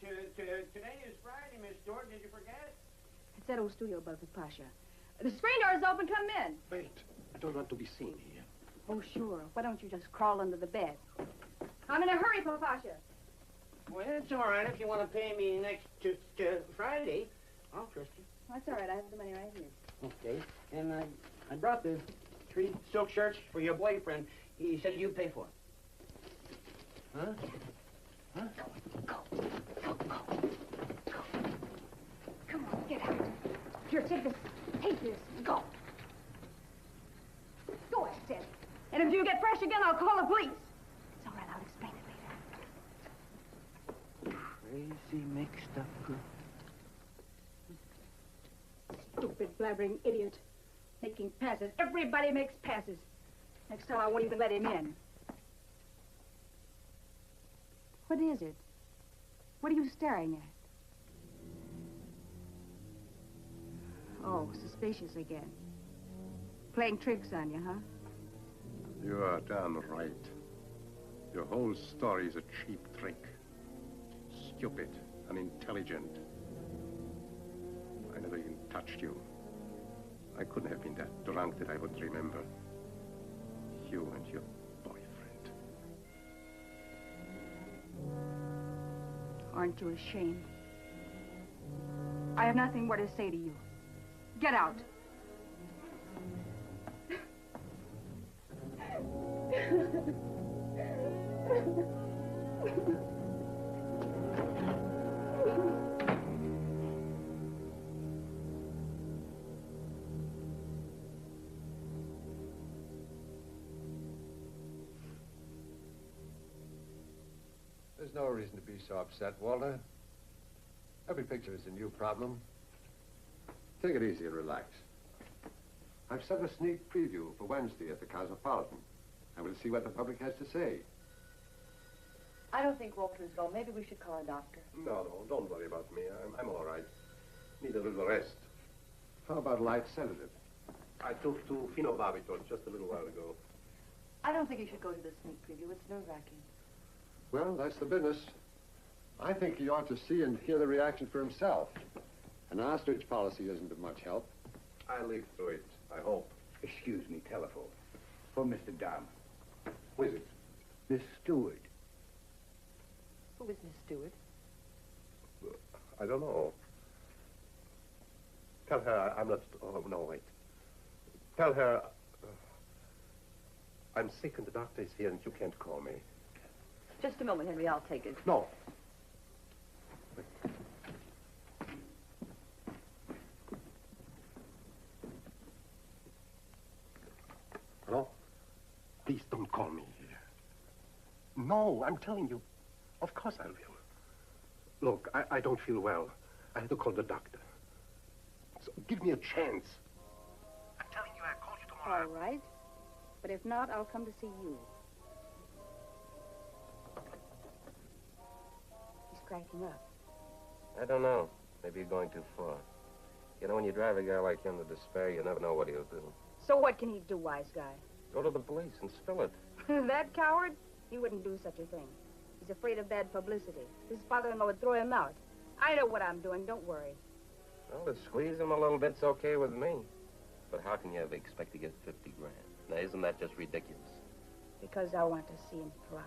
Today is Friday, Miss Stewart. Did you forget? It's that old studio above the Pasha. The screen door is open. Come in. Wait. I don't want to be seen here. Oh, sure. Why don't you just crawl under the bed? I'm in a hurry, Pasha. Well, it's all right if you want to pay me next Friday. I'll trust you. That's all right. I have the money right here. Okay. And I brought the 3 silk shirts for your boyfriend. He said you'd pay for it. Huh? Huh? Go. Come on, get out. Here, take this. Take this. Go. Go, I said. And if you get fresh again, I'll call the police. It's all right. I'll explain it later. Crazy mixed up girl. Stupid, blabbering idiot. Making passes. Everybody makes passes. Next time I won't even let him in. What is it? What are you staring at? Oh, suspicious again. Playing tricks on you, huh? You are damn right. Your whole story is a cheap trick. Stupid, unintelligent. I never even touched you. I couldn't have been that drunk that I would remember. You and your boyfriend. Aren't you ashamed? I have nothing more to say to you. Get out. There's no reason to be so upset, Walter. Every picture is a new problem. Take it easy and relax. I've set a sneak preview for Wednesday at the Cosmopolitan. I will see what the public has to say. I don't think Walter's gone. Maybe we should call a doctor. No, don't worry about me. I'm all right. Need a little rest. How about a light sedative? I took 2 phenobarbital just a little while ago. I don't think he should go to the sneak preview. It's nerve-wracking. Well, that's the business. I think he ought to see and hear the reaction for himself. An ostrich policy isn't of much help. I'll live through it, I hope. Excuse me, telephone. For Mr. Dahmer. Who is it? Miss Stewart. Who is Miss Stewart? I don't know. Tell her I'm not... Oh, no, wait. Tell her... I'm sick and the doctor is here and you can't call me. Just a moment, Henry. I'll take it. No. Hello? Please don't call me here. No, I'm telling you. Of course I will. Look, I don't feel well. I had to call the doctor. So give me a chance. I'm telling you, I'll call you tomorrow. All right. But if not, I'll come to see you. He's cracking up. I don't know. Maybe you're going too far. You know, when you drive a guy like him to despair, you never know what he'll do. So what can he do, wise guy? Go to the police and spill it. That coward? He wouldn't do such a thing. He's afraid of bad publicity. His father-in-law would throw him out. I know what I'm doing. Don't worry. Well, to squeeze him a little bit's okay with me. But how can you ever expect to get 50 grand? Now, isn't that just ridiculous? Because I want to see him fly.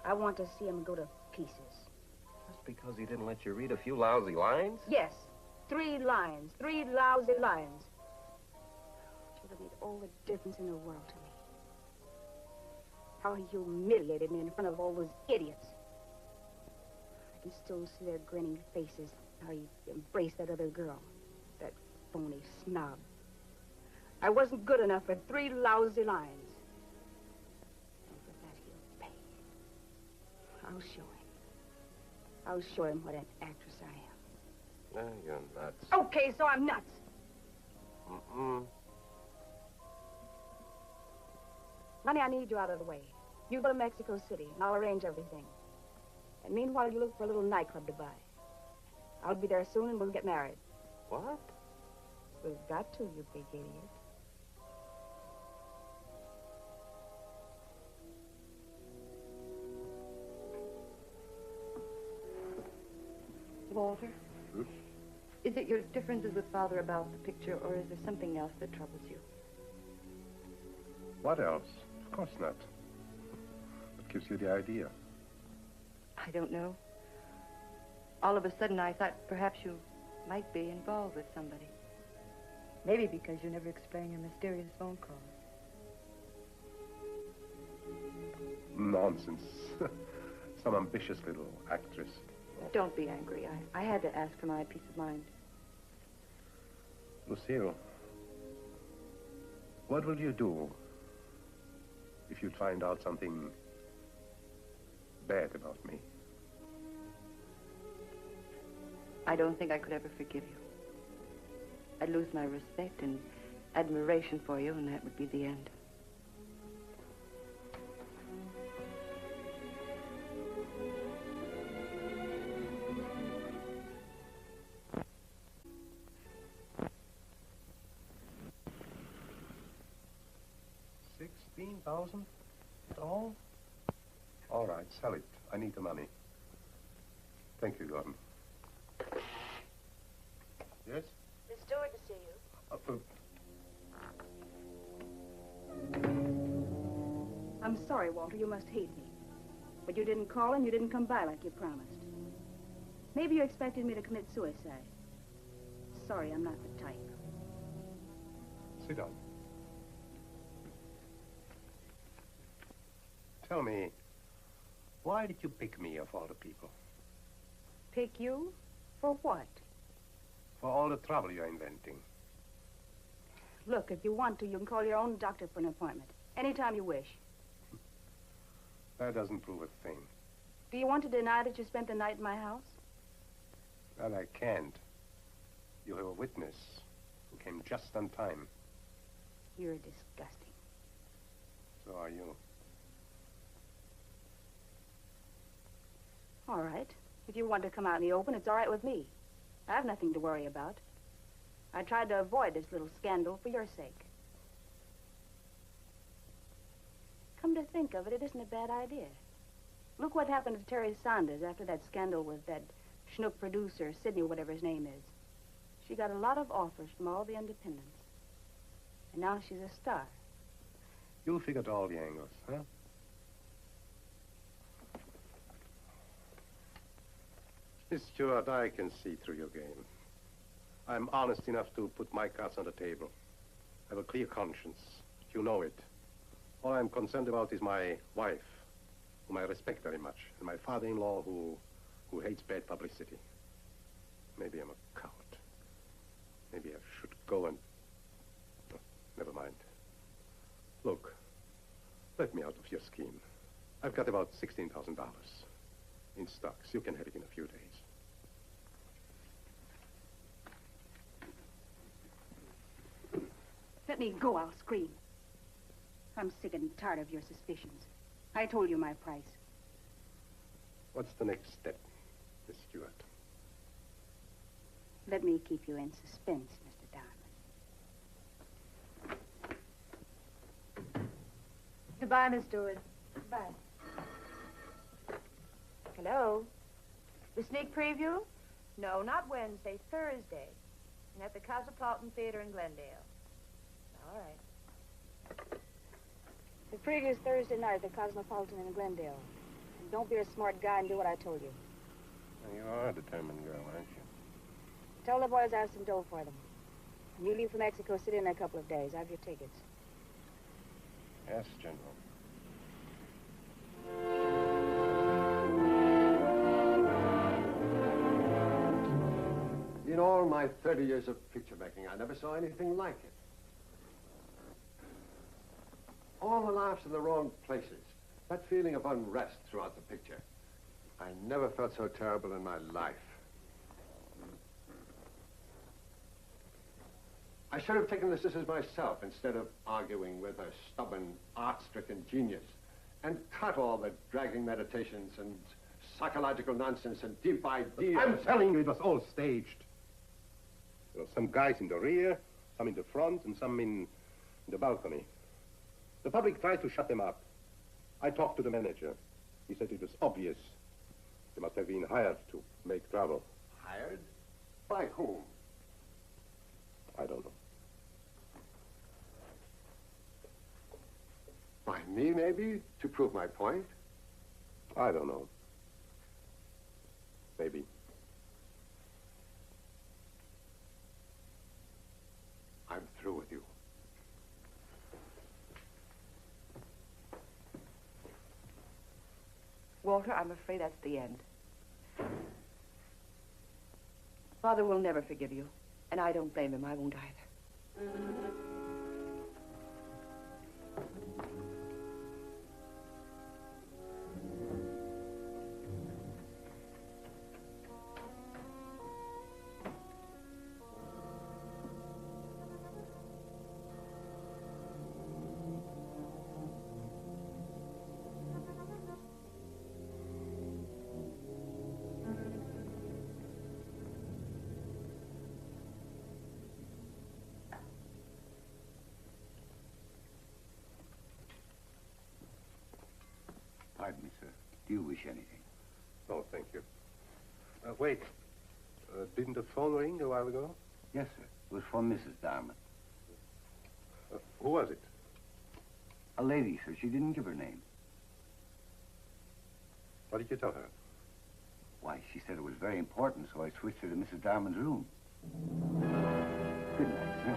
I want to see him go to pieces. Just because he didn't let you read a few lousy lines? Yes. 3 lines. 3 lousy lines. It would have made all the difference in the world to me. How he humiliated me in front of all those idiots. I can still see their grinning faces. How he embraced that other girl. That phony snob. I wasn't good enough for 3 lousy lines. And for that he'll pay. I'll show him. I'll show him what an actress I am. No, you're nuts. Okay, so I'm nuts. Honey, I need you out of the way. You go to Mexico City, and I'll arrange everything. And meanwhile, you look for a little nightclub to buy. I'll be there soon, and we'll get married. What? We've got to, you big idiot. Walter? Is it your differences with Father about the picture, or is there something else that troubles you? What else? Of course not. What gives you the idea? I don't know. All of a sudden, I thought perhaps you might be involved with somebody. Maybe because you never explain your mysterious phone calls. Nonsense. Some ambitious little actress. Don't be angry. I had to ask for my peace of mind. Lucille, what will you do if you find out something bad about me? I don't think I could ever forgive you. I'd lose my respect and admiration for you, and that would be the end. $16,000? All? All right, sell it. I need the money. Thank you, Gordon. Yes? Miss Stewart to see you. I'm sorry, Walter. You must hate me. But you didn't call and you didn't come by like you promised. Maybe you expected me to commit suicide. Sorry, I'm not the type. Sit down. Tell me, why did you pick me of all the people? Pick you? For what? For all the trouble you're inventing. Look, if you want to, you can call your own doctor for an appointment. Anytime you wish. That doesn't prove a thing. Do you want to deny that you spent the night in my house? Well, I can't. You have a witness who came just on time. You're disgusting. So are you. All right. If you want to come out in the open, it's all right with me. I have nothing to worry about. I tried to avoid this little scandal for your sake. Come to think of it, it isn't a bad idea. Look what happened to Terry Saunders after that scandal with that schnook producer, Sidney, whatever his name is. She got a lot of offers from all the independents. And now she's a star. You figured all the angles, huh? Miss Stewart, I can see through your game. I'm honest enough to put my cards on the table. I have a clear conscience. You know it. All I'm concerned about is my wife, whom I respect very much, and my father-in-law who hates bad publicity. Maybe I'm a coward. Maybe I should go and... Oh, never mind. your scheme. I've got about $16,000 in stocks. You can have it in a few days. Let me go, I'll scream. I'm sick and tired of your suspicions. I told you my price. What's the next step, Miss Stewart? Let me keep you in suspense, Mr. Diamond. Goodbye, Miss Stewart. Goodbye. Hello? The sneak preview? No, not Wednesday, Thursday. And at the Cosmopolitan Theater in Glendale. All right. The previous Thursday night at the Cosmopolitan in Glendale. And don't be a smart guy and do what I told you. Well, you are a determined girl, aren't you? Tell the boys I have some dough for them. And you leave for Mexico City in a couple of days. I have your tickets. Yes, General. In all my 30 years of picture making, I never saw anything like it. All the laughs in the wrong places. That feeling of unrest throughout the picture. I never felt so terrible in my life. I should have taken the scissors myself instead of arguing with a stubborn, art-stricken genius and cut all the dragging meditations and psychological nonsense and deep ideas. I'm telling you, it was all staged. There were some guys in the rear, some in the front, and some in the balcony. The public tried to shut them up. I talked to the manager. He said it was obvious. They must have been hired to make trouble. Hired? By whom? I don't know. By me, maybe, to prove my point? I don't know. Maybe. I'm through with you. Walter, I'm afraid that's the end. Father will never forgive you, and I don't blame him. I won't either. Pardon me, sir. Do you wish anything? No, thank you. Wait. Didn't the phone ring a while ago? Yes, sir. It was from Mrs. Darman. Who was it? A lady, sir. She didn't give her name. What did you tell her? Why, she said it was very important, so I switched her to Mrs. Darman's room. Good night, sir.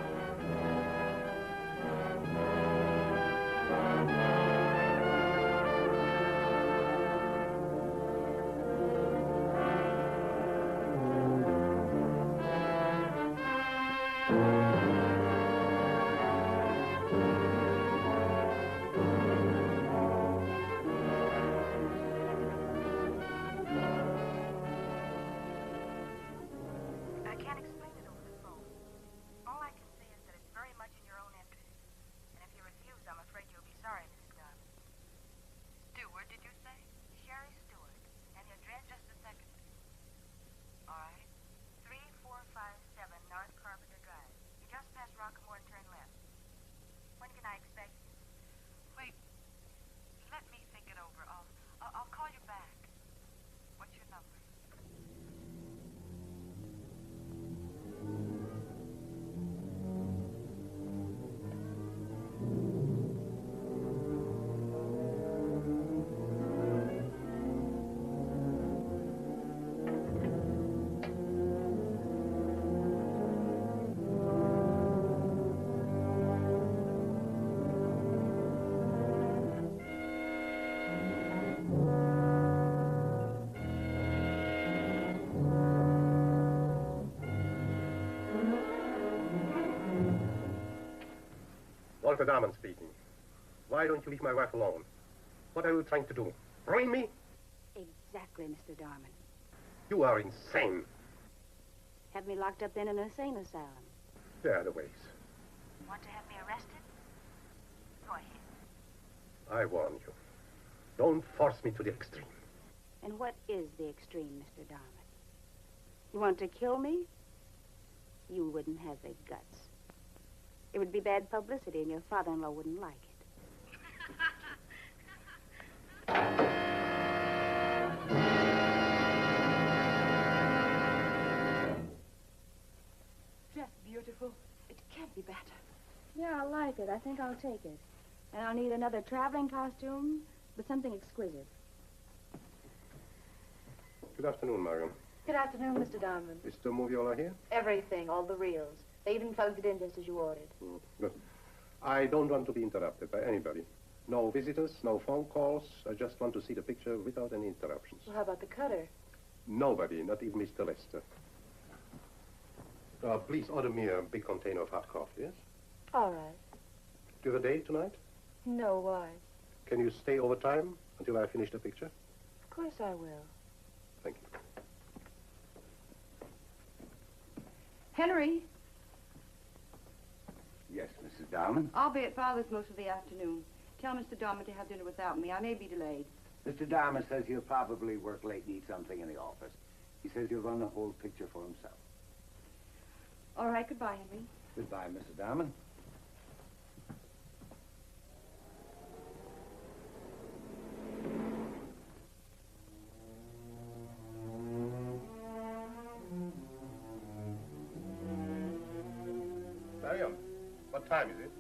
Walter Darman speaking. Why don't you leave my wife alone? What are you trying to do? Ruin me? Exactly, Mr. Darman. You are insane. Have me locked up then in an insane asylum. There are the ways. Want to have me arrested? Go ahead. I warn you. Don't force me to the extreme. And what is the extreme, Mr. Darman? You want to kill me? You wouldn't have the guts. It would be bad publicity, and your father-in-law wouldn't like it. Just beautiful. It can't be better. Yeah, I like it. I think I'll take it. And I'll need another traveling costume with something exquisite. Good afternoon, Marion. Good afternoon, Mr. Darman. Is the moviola here? Everything, all the reels. They even plugged it in just as you ordered. Good. I don't want to be interrupted by anybody. No visitors, no phone calls. I just want to see the picture without any interruptions. Well, how about the cutter? Nobody, not even Mr. Lester. Please order me a big container of hot coffee, yes? All right. Do you have a date tonight? No, why? Can you stay overtime until I finish the picture? Of course I will. Thank you. Henry, Yes, Mrs. Darman. I'll be at Father's most of the afternoon. Tell Mr. Darman to have dinner without me. I may be delayed. Mr. Darman says he'll probably work late and eat something in the office. He says he'll run the whole picture for himself. All right, goodbye, Henry. Goodbye, Mrs. Darman. Marion, what time is it?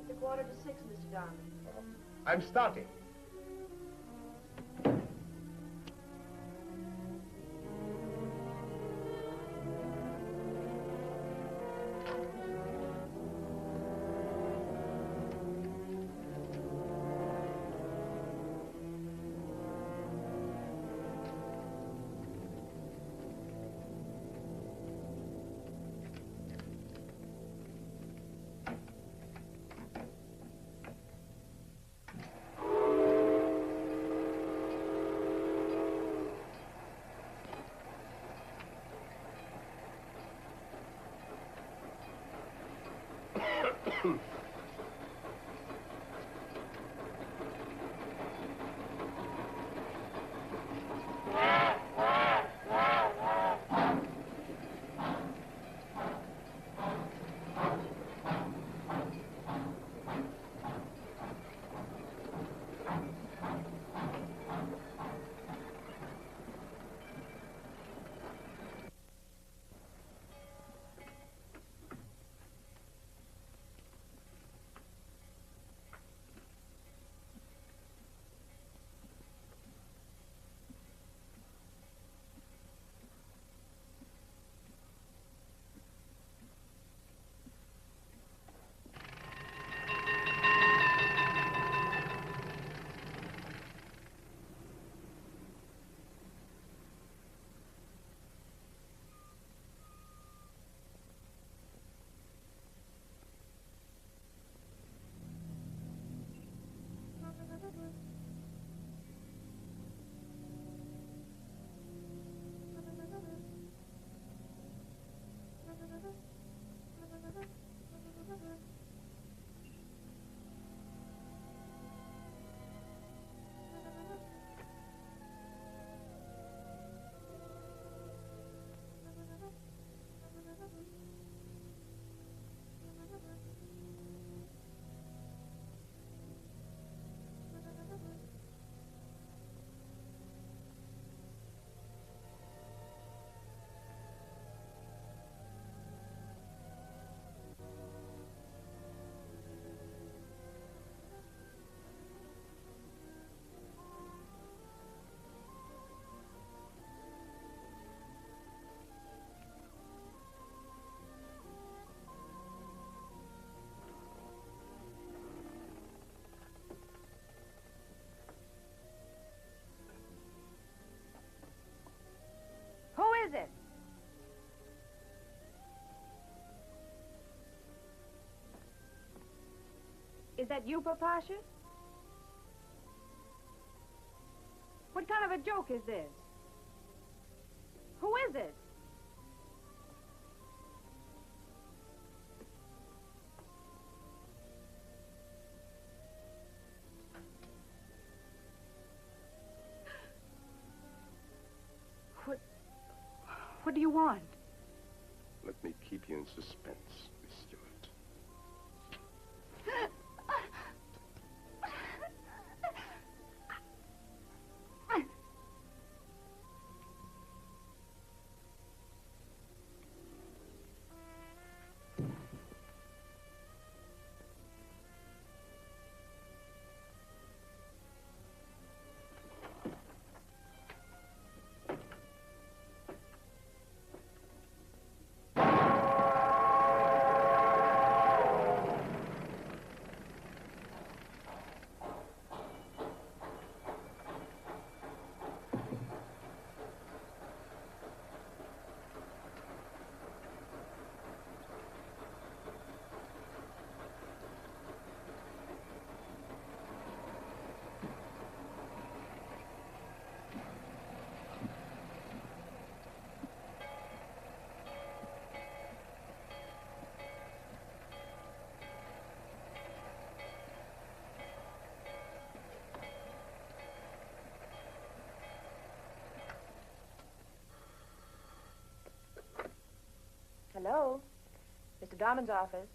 It's 5:45, Mr. Darman. I'm starting. Is it? Is that you, Papasha? What kind of a joke is this? Who is it? What do you want? Let me keep you in suspense, Miss Stewart. Hello? Mr. Darman's office.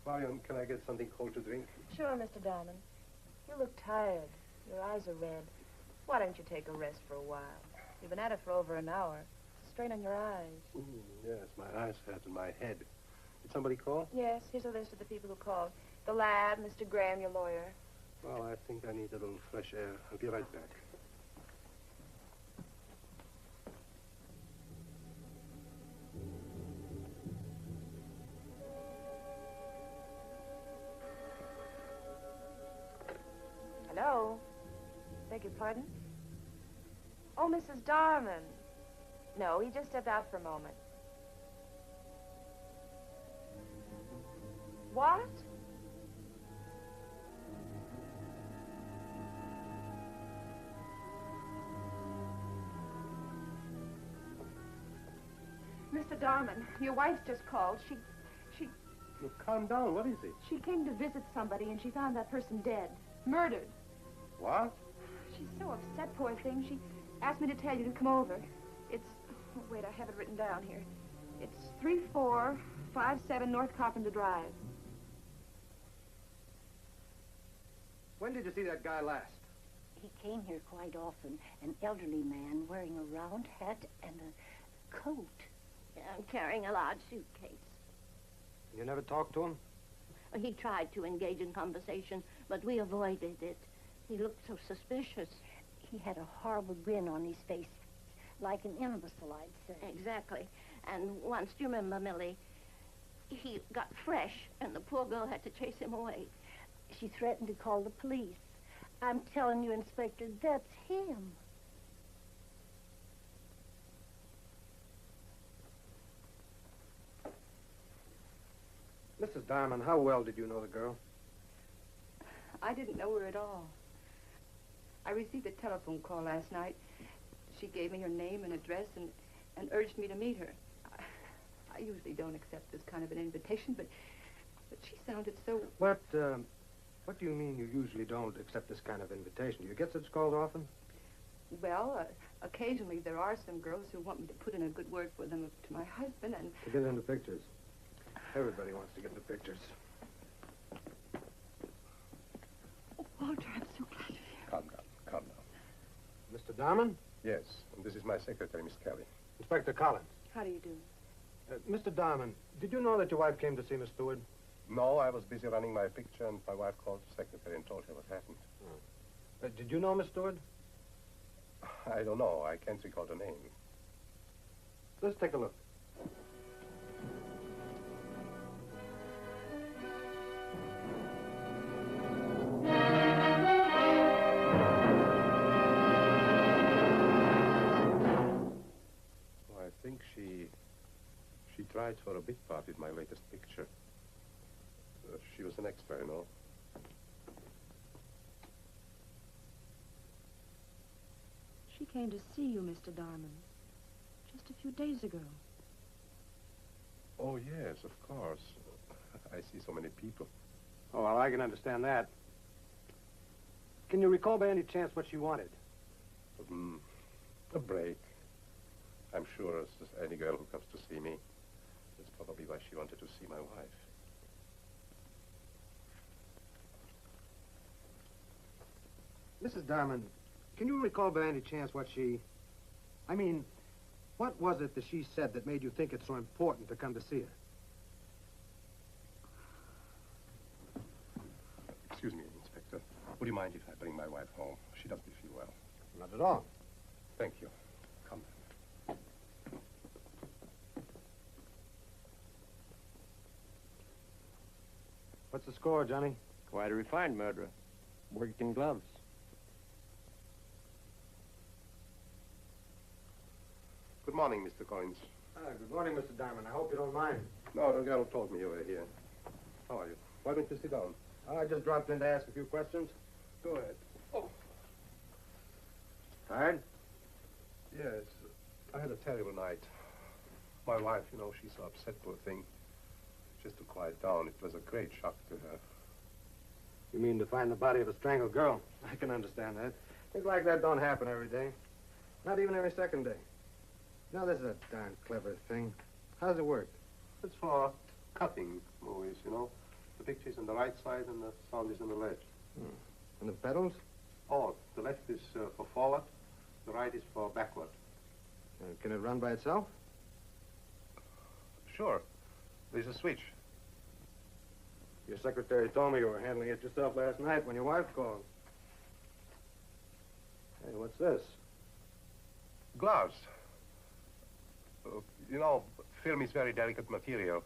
Marion, can I get something cold to drink? Sure, Mr. Darman. You look tired. Your eyes are red. Why don't you take a rest for a while? You've been at it for over an hour. It's a strain on your eyes. Yes, my eyes hurt and my head. Did somebody call? Yes, here's a list of the people who called. The lad, Mr. Graham, your lawyer. Well, I think I need a little fresh air. I'll be right back. Hello? Beg your pardon? Oh, Mrs. Darman. No, he just stepped out for a moment. What? Mr. Darman, your wife just called. She... Look, calm down. What is it? She came to visit somebody, and she found that person dead. Murdered. What? She's so upset, poor thing. She asked me to tell you to come over. It's... Oh, wait, I have it written down here. It's 3457 North Carpenter Drive. When did you see that guy last? He came here quite often. An elderly man wearing a round hat and a coat. And carrying a large suitcase. You never talked to him? He tried to engage in conversation, but we avoided it. He looked so suspicious. He had a horrible grin on his face, like an imbecile, I'd say. Exactly. And once, do you remember, Millie? He got fresh, and the poor girl had to chase him away. She threatened to call the police. I'm telling you, Inspector, that's him. Mrs. Darman, how well did you know the girl? I didn't know her at all. I received a telephone call last night. She gave me her name and address and urged me to meet her. I usually don't accept this kind of an invitation, but she sounded so... What do you mean you usually don't accept this kind of invitation? Do you get such calls often? Well, occasionally there are some girls who want me to put in a good word for them to my husband, and... To get into pictures. Everybody wants to get into pictures. Oh, Walter, I'm so glad you're here. Calm down. Mr. Darman? Yes, and this is my secretary, Miss Kelly. Inspector Collins. How do you do? Mr. Darman, did you know that your wife came to see Miss Stewart? No, I was busy running my picture, and my wife called the secretary and told her what happened. Did you know Miss Stewart? I don't know. I can't recall the name. Let's take a look. tried for a big part in my latest picture. She was an extra, you know. She came to see you, Mr. Darman, just a few days ago. Oh, yes, of course. I see so many people. Oh, well, I can understand that. Can you recall by any chance what she wanted? A break. I'm sure as any girl who comes to see me. That's probably why she wanted to see my wife. Mrs. Darman, can you recall by any chance what she... I mean, what was it that she said that made you think it's so important to come to see her? Excuse me, Inspector. Would you mind if I bring my wife home? She doesn't feel well. Not at all. Thank you. Come. What's the score, Johnny? Quite a refined murderer. Worked in gloves. Good morning, Mr. Collins. Good morning, Mr. Darman. I hope you don't mind. No, the girl told me you were here. How are you? Why don't you sit down? I just dropped in to ask a few questions. Go ahead. Oh. Tired? Yes. I had a terrible night. My wife, you know, she's so upset, poor thing. Just to quiet down, it was a great shock to her. You mean to find the body of a strangled girl? I can understand that. Things like that don't happen every day. Not even every second day. Now, this is a darn clever thing. How does it work? It's for cutting movies, you know. The picture's on the right side and the sound is on the left. And the pedals? Oh, the left is for forward, the right is for backward. Can it run by itself? Sure. There's a switch. Your secretary told me you were handling it yourself last night when your wife called. Hey, what's this? Gloves. You know, film is very delicate material.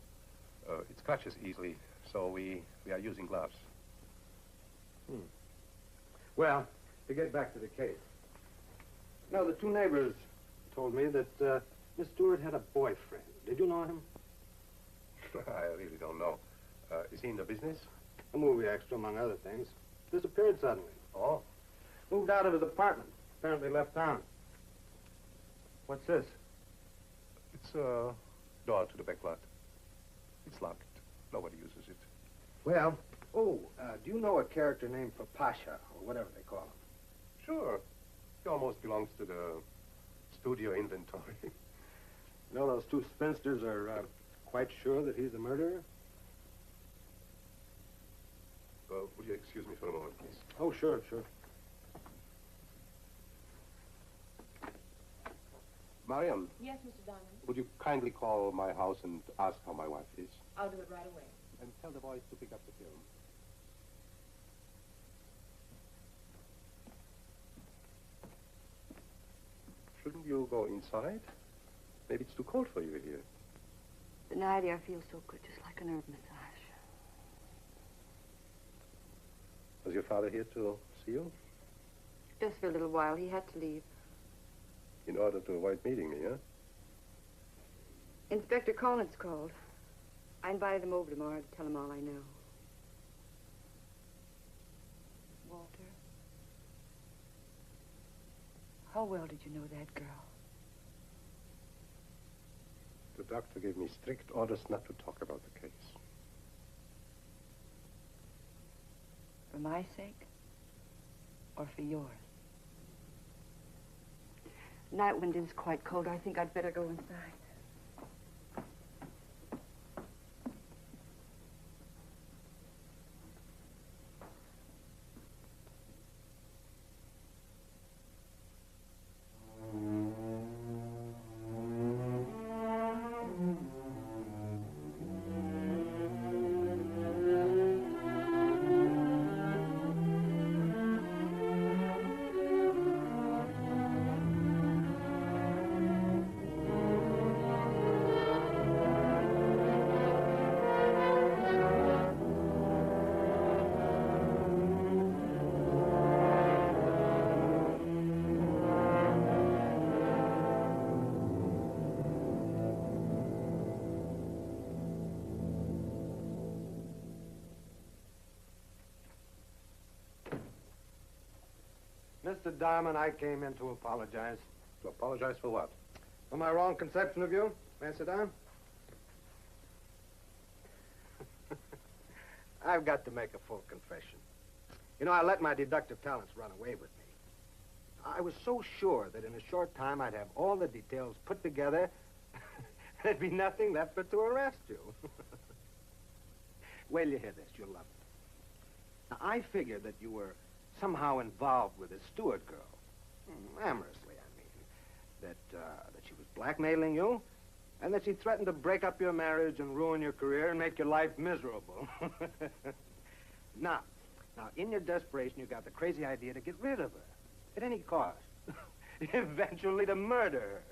It scratches easily, so we are using gloves. Well, to get back to the case. Now, the two neighbors told me that Miss Stewart had a boyfriend. Did you know him? I really don't know. Is he in the business? A movie extra, among other things. Disappeared suddenly. Oh. Moved out of his apartment. Apparently left town. What's this? It's a door to the back lot. It's locked. Nobody uses it. Well, do you know a character named Pasha, or whatever they call him? Sure. He almost belongs to the studio inventory. You know, those two spinsters are quite sure that he's the murderer? Would you excuse me for a moment, please? Oh, sure. Mariam, Yes, Mr. Darman. would you kindly call my house and ask how my wife is? I'll do it right away. And tell the boys to pick up the film. Shouldn't you go inside? Maybe it's too cold for you here. The night air feels so good, just like an herb massage. Was your father here to see you? Just for a little while. He had to leave. In order to avoid meeting me, huh? Inspector Collins called. I invited him over tomorrow to tell him all I know. Walter, how well did you know that girl? The doctor gave me strict orders not to talk about the case. For my sake? Or for yours? Night wind is quite cold. I think I'd better go inside. Mr. Diamond, I came in to apologize. To apologize for what? For my wrong conception of you. May I sit down? I've got to make a full confession. You know, I let my deductive talents run away with me. I was so sure that in a short time I'd have all the details put together. There'd be nothing left but to arrest you. Wait till you hear this. You'll love it. Now, I figured that you were somehow involved with this Stewart girl. Amorously, I mean. That she was blackmailing you, and that she threatened to break up your marriage and ruin your career and make your life miserable. Now, in your desperation, you got the crazy idea to get rid of her. At any cost. Eventually to murder her.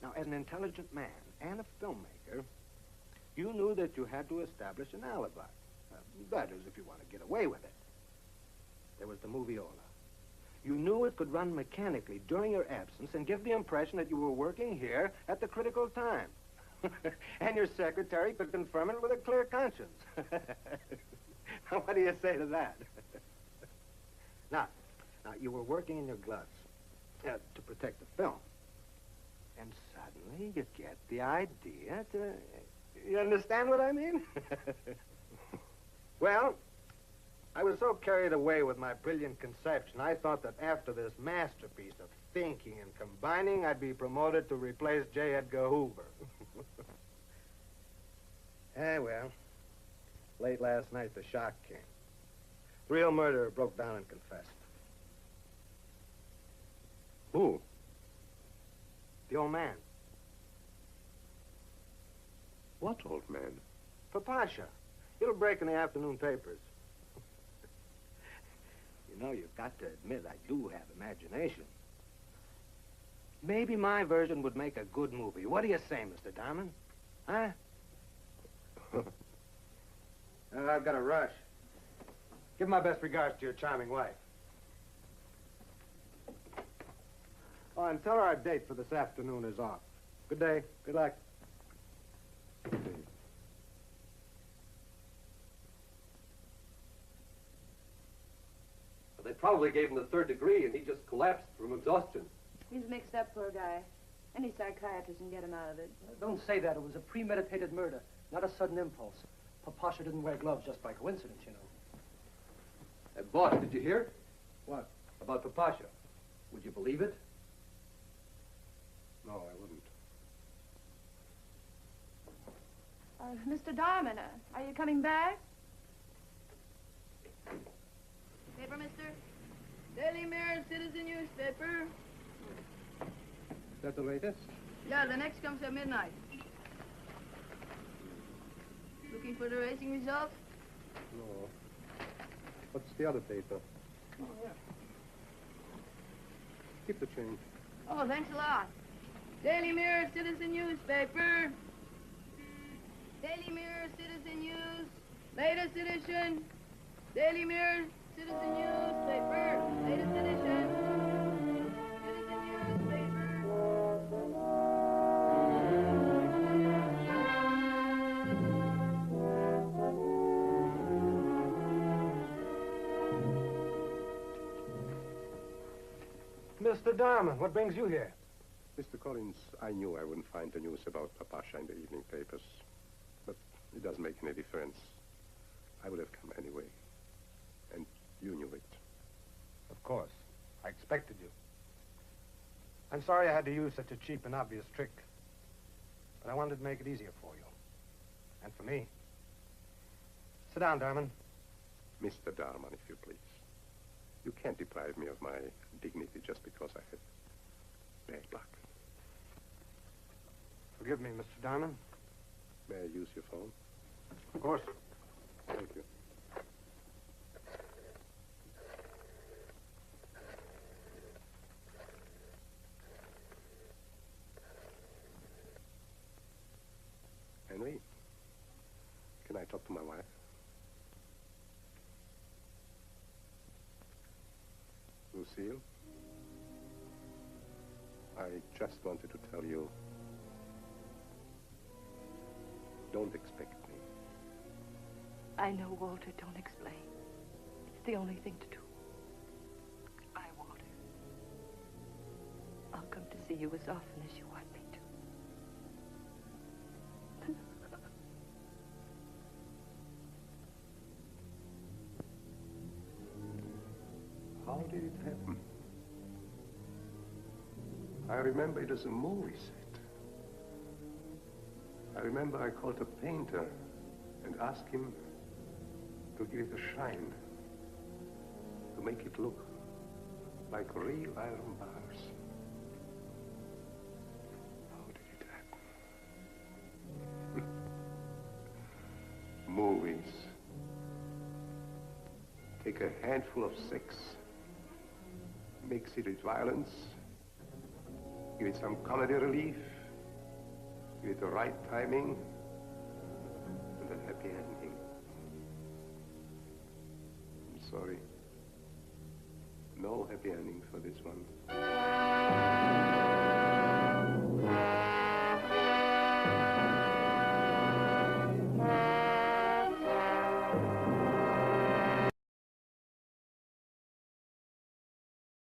Now, as an intelligent man and a filmmaker, you knew that you had to establish an alibi. That is, if you want to get away with it. There was the moviola. You knew it could run mechanically during your absence and give the impression that you were working here at the critical time. And your secretary could confirm it with a clear conscience. Now, what do you say to that? Now, you were working in your gloves to protect the film. And suddenly you get the idea to... You understand what I mean? Well, I was so carried away with my brilliant conception, I thought that after this masterpiece of thinking and combining, I'd be promoted to replace J. Edgar Hoover. Well, late last night, the shock came. The real murderer broke down and confessed. Who? The old man. What old man? Papasha. It'll break in the afternoon papers. You know, you've got to admit I do have imagination. Maybe my version would make a good movie. What do you say, Mr. Diamond? Huh? I've got to rush. Give my best regards to your charming wife. Oh, and tell her our date for this afternoon is off. Good day. Good luck. They probably gave him the 3rd degree, and he just collapsed from exhaustion. He's mixed up, poor guy. Any psychiatrist can get him out of it. Don't say that. It was a premeditated murder, not a sudden impulse. Papasha didn't wear gloves just by coincidence, you know. And boss, did you hear? What? About Papasha. Would you believe it? No, I wouldn't. Mr. Diamond, are you coming back? Paper, mister? Daily Mirror, Citizen newspaper. Is that the latest? Yeah, the next comes at midnight. Looking for the racing results? No. What's the other paper? Oh, yeah. Keep the change. Oh, thanks a lot. Daily Mirror, Citizen newspaper. Daily Mirror, Citizen News. Latest edition. Daily Mirror, Citizen newspaper. Latest edition. Citizen newspaper. Mr. Diamond, what brings you here? Mr. Collins, I knew I wouldn't find the news about Papasha in the evening papers. But it doesn't make any difference. I would have come anyway. And you knew it. Of course. I expected you. I'm sorry I had to use such a cheap and obvious trick. But I wanted to make it easier for you. And for me. Sit down, Diamond. Mr. Darman, if you please. You can't deprive me of my dignity just because I had bad luck. Forgive me, Mr. Diamond. May I use your phone? Of course. Thank you. Henry, can I talk to my wife? Lucille, I just wanted to tell you, don't expect me. I know, Walter, don't explain. It's the only thing to do. Goodbye, Walter. see you as often as you want me to. How did it happen? I remember it as a movie set. I remember I called a painter and asked him to give it a shine, to make it look like real iron bars. How did it happen? Movies. Take a handful of sex, mix it with violence, give it some comedy relief, give it the right timing, and a happy ending. I'm sorry. No happy ending for this one.